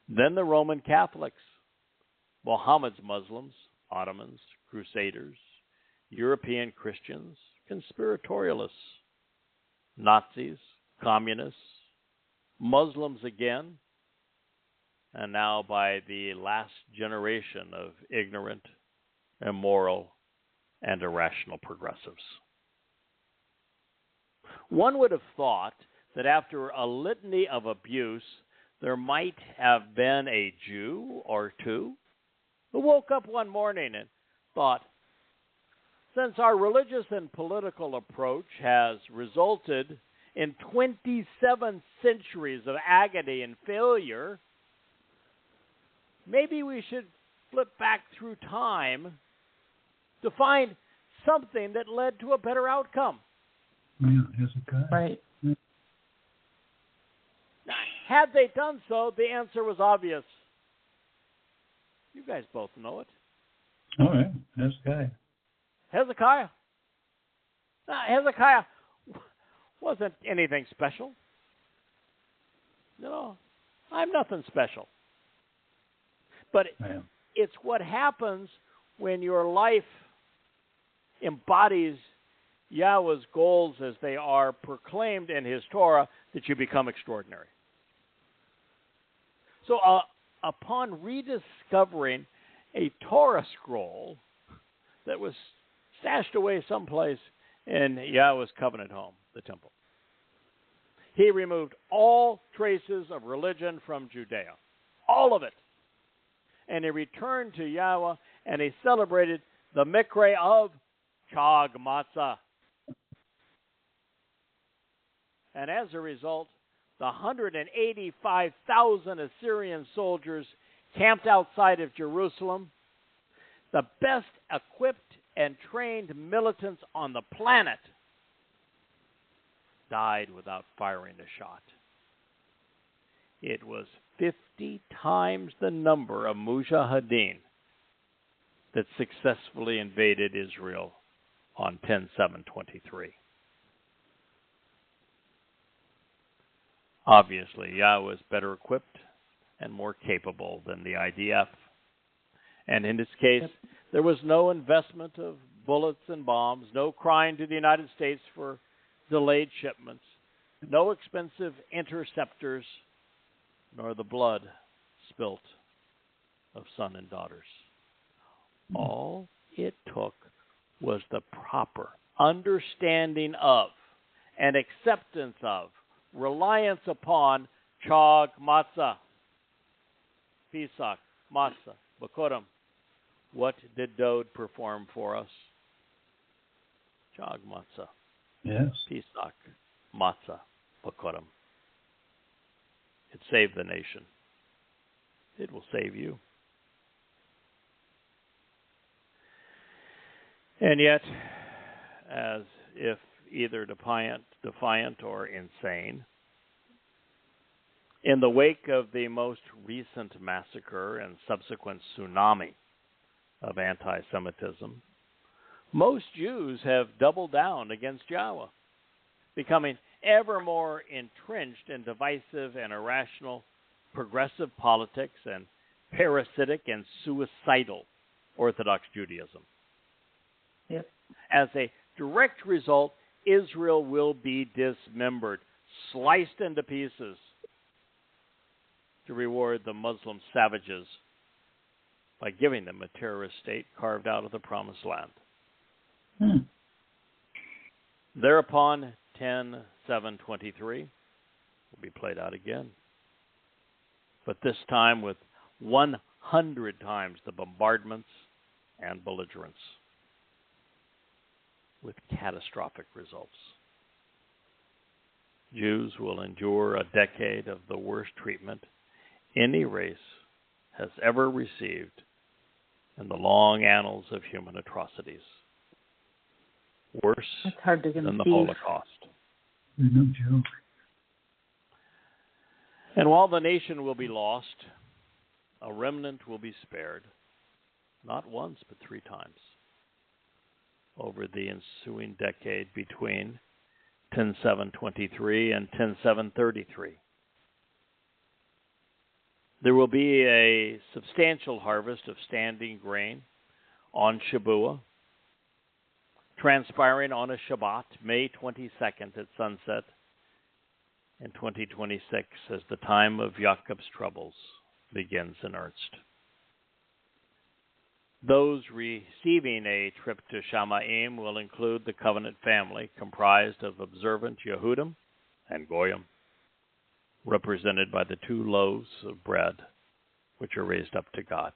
Then the Roman Catholics, Muhammad's Muslims, Ottomans, Crusaders, European Christians, conspiratorialists, Nazis, communists, Muslims again, and now by the last generation of ignorant, immoral, and irrational progressives. One would have thought that after a litany of abuse, there might have been a Jew or two who woke up one morning and thought, since our religious and political approach has resulted in 27 centuries of agony and failure, maybe we should flip back through time to find something that led to a better outcome. Yeah, Hezekiah. Right. Yeah. Had they done so, the answer was obvious. You guys both know it. All right, Hezekiah. Hezekiah. Hezekiah wasn't anything special. No, I'm nothing special. But it's what happens when your life embodies Yahweh's goals as they are proclaimed in his Torah that you become extraordinary. So upon rediscovering a Torah scroll that was stashed away someplace in Yahweh's covenant home, the temple, he removed all traces of religion from Judea, all of it. And he returned to Yahweh, and he celebrated the Mikre of Chag Matzah. And as a result, the 185,000 Assyrian soldiers camped outside of Jerusalem, the best equipped and trained militants on the planet, died without firing a shot. It was 50 times the number of Mujahideen that successfully invaded Israel on 10/7/23. Obviously, Yahweh was better equipped, and more capable than the IDF. And in this case, there was no investment of bullets and bombs, no crying to the United States for delayed shipments, no expensive interceptors, nor the blood spilt of sons and daughters. All it took was the proper understanding of and acceptance of, reliance upon Chag Matzah, Pesach, Matzah, Bakurim. What did Dode perform for us? Chag Matzah. Yes. Pesach, Matzah, Bakurim. It saved the nation. It will save you. And yet, as if either defiant or insane, in the wake of the most recent massacre and subsequent tsunami of anti-Semitism, most Jews have doubled down against Yahweh, becoming ever more entrenched in divisive and irrational progressive politics and parasitic and suicidal Orthodox Judaism. Yep. As a direct result, Israel will be dismembered, sliced into pieces to reward the Muslim savages by giving them a terrorist state carved out of the Promised Land. Thereupon, 10:7:23 will be played out again, but this time with 100 times the bombardments and belligerence, with catastrophic results. Jews will endure a decade of the worst treatment any race has ever received in the long annals of human atrocities. Worse That's hard to than the conceive. Holocaust. No joke. And while the nation will be lost, a remnant will be spared, not once but 3 times, over the ensuing decade between 10:7:23 and 10:7:33. There will be a substantial harvest of standing grain on Shabuah, transpiring on a Shabat, May 22nd at sunset in 2026, as the time of Jacob's troubles begins in earnest. Those receiving a trip to Shamayim will include the covenant family, comprised of observant Yehudim and Goyim, represented by the 2 loaves of bread, which are raised up to God.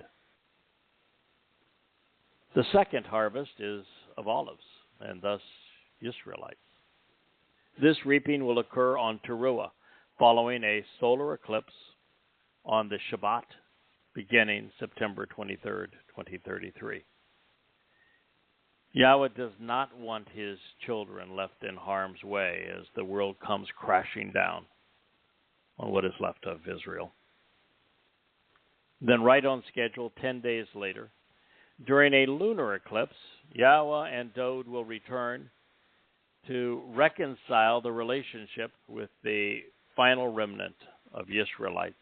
The second harvest is of olives, and thus Israelites. This reaping will occur on Towrah, following a solar eclipse on the Shabbat, beginning September 23rd, 2033. Yahweh does not want his children left in harm's way as the world comes crashing down on what is left of Israel. Then right on schedule, 10 days later, during a lunar eclipse, Yahweh and Dode will return to reconcile the relationship with the final remnant of Israelites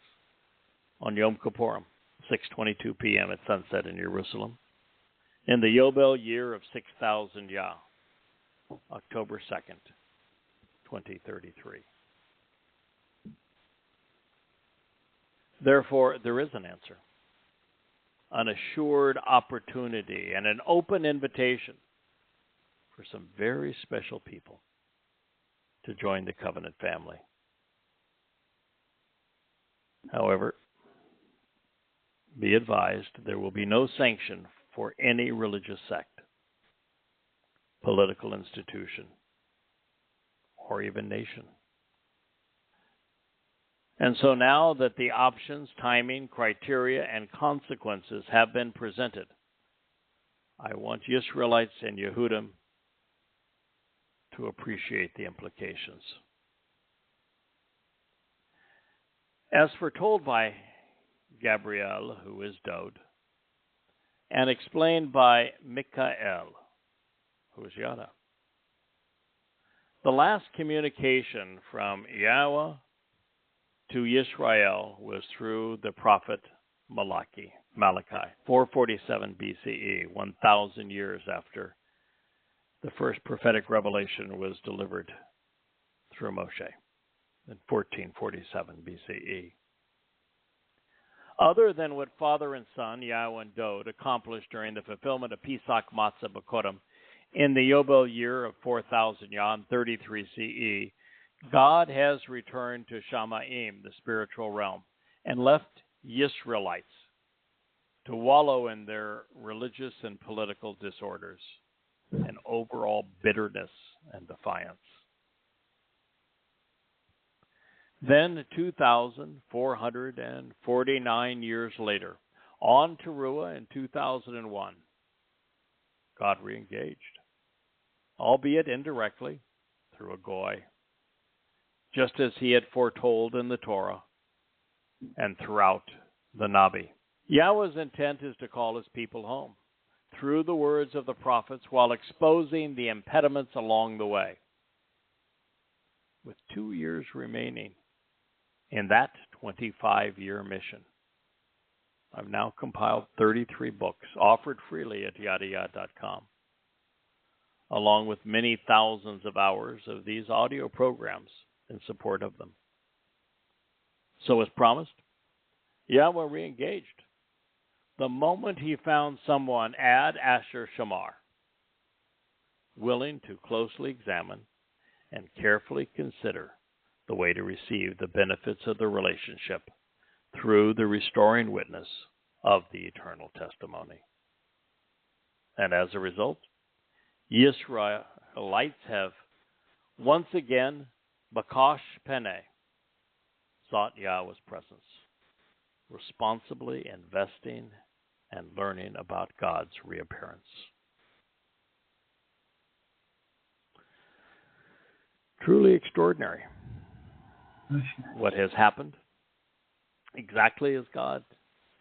on Yom Kippurim, 6:22 p.m. at sunset in Jerusalem, in the Yobel year of 6,000 Yah, October 2nd, 2033. Therefore, there is an answer, an assured opportunity, and an open invitation for some very special people to join the covenant family. However, be advised, there will be no sanction for any religious sect, political institution, or even nation. And so now that the options, timing, criteria, and consequences have been presented, I want Israelites and Yehudim to appreciate the implications. As foretold by Gabriel, who is Dode, and explained by Mikael, who is Yada, the last communication from Yahweh to Israel was through the prophet Malachi, 447 BCE, 1,000 years after the first prophetic revelation was delivered through Moshe in 1447 BCE. Other than what father and son, Yahweh and Dod, accomplished during the fulfillment of Pesach Matzah B'Kodem in the Yobel year of 4000 Yom, 33 CE, God has returned to Shamaim, the spiritual realm, and left Yisraelites to wallow in their religious and political disorders and overall bitterness and defiance. Then, 2,449 years later, on Towrah in 2001, God reengaged, albeit indirectly, through a goy, just as he had foretold in the Torah and throughout the Navi. Yahweh's intent is to call his people home through the words of the prophets while exposing the impediments along the way. With 2 years remaining in that 25-year mission, I've now compiled 33 books offered freely at YadaYah.com, along with many thousands of hours of these audio programs in support of them. So as promised, Yahweh reengaged the moment he found someone ad asher shamar, willing to closely examine and carefully consider the way to receive the benefits of the relationship through the restoring witness of the eternal testimony. And as a result, Israelites have once again, Bakash Pene, sought Yahweh's presence, responsibly investing and learning about God's reappearance. Truly extraordinary what has happened, exactly as God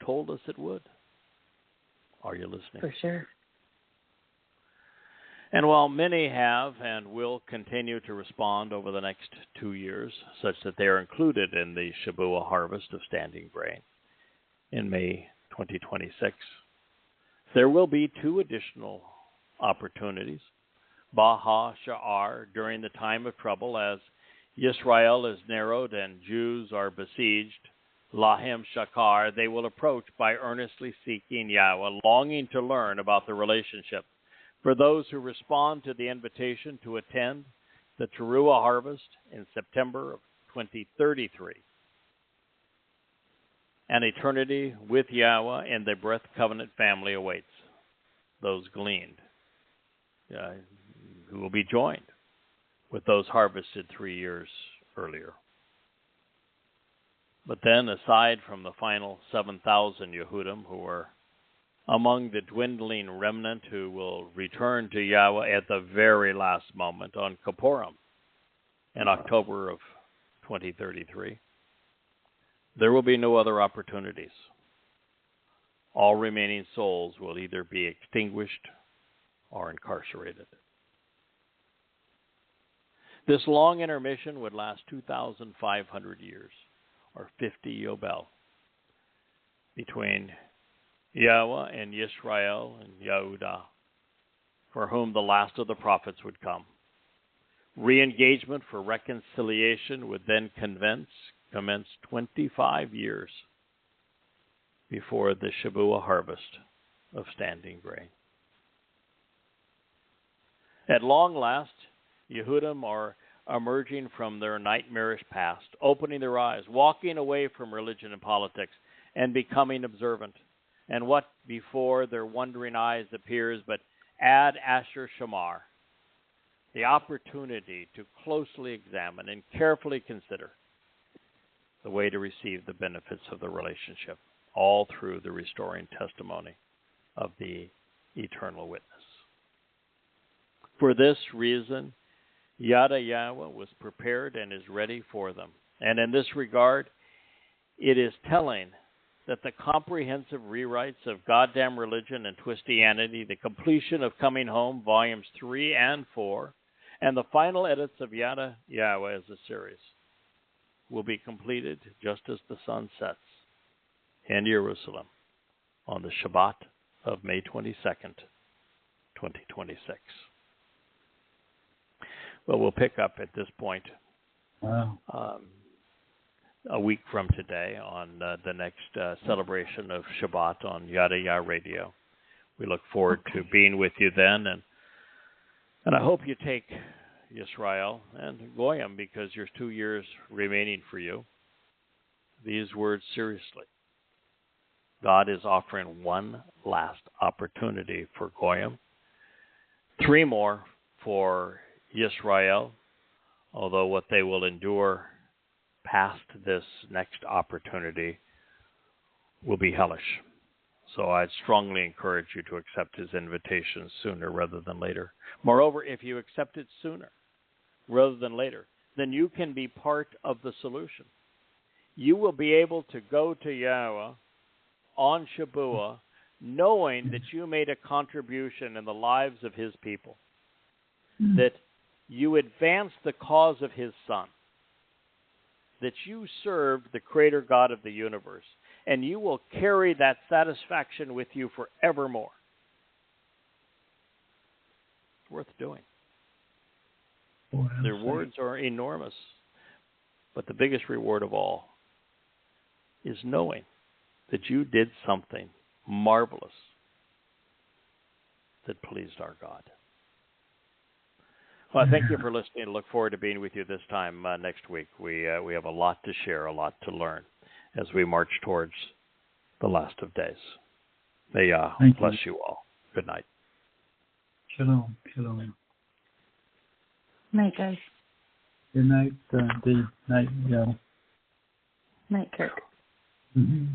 told us it would. Are you listening? For sure. And while many have and will continue to respond over the next 2 years, such that they are included in the Shabuah harvest of standing grain in May 2026, there will be 2 additional opportunities. Baha Sha'ar, during the time of trouble, as Yisrael is narrowed and Jews are besieged. Lahem Shakar, they will approach by earnestly seeking Yahweh, longing to learn about the relationship. For those who respond to the invitation to attend the Towrah harvest in September of 2033, an eternity with Yahweh and the Breath Covenant family awaits those gleaned, who will be joined with those harvested 3 years earlier. But then, aside from the final 7,000 Yehudim who are among the dwindling remnant who will return to Yahweh at the very last moment on Kippurim in October of 2033, there will be no other opportunities. All remaining souls will either be extinguished or incarcerated. This long intermission would last 2,500 years, or 50 Yobel, between Yahweh and Yisrael and Yehuda, for whom the last of the prophets would come. Re-engagement for reconciliation would then commence 25 years before the Shabuah harvest of standing grain. At long last, Yehudim are emerging from their nightmarish past, opening their eyes, walking away from religion and politics, and becoming observant. And what before their wondering eyes appears but ad asher shamar, the opportunity to closely examine and carefully consider the way to receive the benefits of the relationship, all through the restoring testimony of the eternal witness. For this reason, Yada Yahowah was prepared and is ready for them. And in this regard, it is telling that the comprehensive rewrites of Goddamn Religion and Twistianity, the completion of Coming Home, Volumes 3 and 4, and the final edits of Yada Yahowah as a series will be completed just as the sun sets in Jerusalem on the Shabat of May 22nd, 2026. Well, we'll pick up at this point a week from today on the next celebration of Shabbat on Yada Yahowah Radio. We look forward to being with you then, and I hope you take Yisrael and Goyim, because there's 2 years remaining for you, these words seriously. God is offering one last opportunity for Goyim, 3 more for Yisrael, although what they will endure past this next opportunity will be hellish. So I'd strongly encourage you to accept his invitation sooner rather than later. Moreover, if you accept it sooner rather than later, then you can be part of the solution. You will be able to go to Yahweh on Shabuah knowing that you made a contribution in the lives of his people, that you advanced the cause of his Son, that you served the Creator God of the universe, and you will carry that satisfaction with you forevermore. It's worth doing. The rewards are enormous, but the biggest reward of all is knowing that you did something marvelous that pleased our God. Well, thank you for listening. I look forward to being with you this time next week. We have a lot to share, a lot to learn as we march towards the last of days. May Yah bless you all. Good night. Shalom. Shalom. Night, guys. Good night, Dee. Night, Yo. Night, Kirk. Mm-hmm.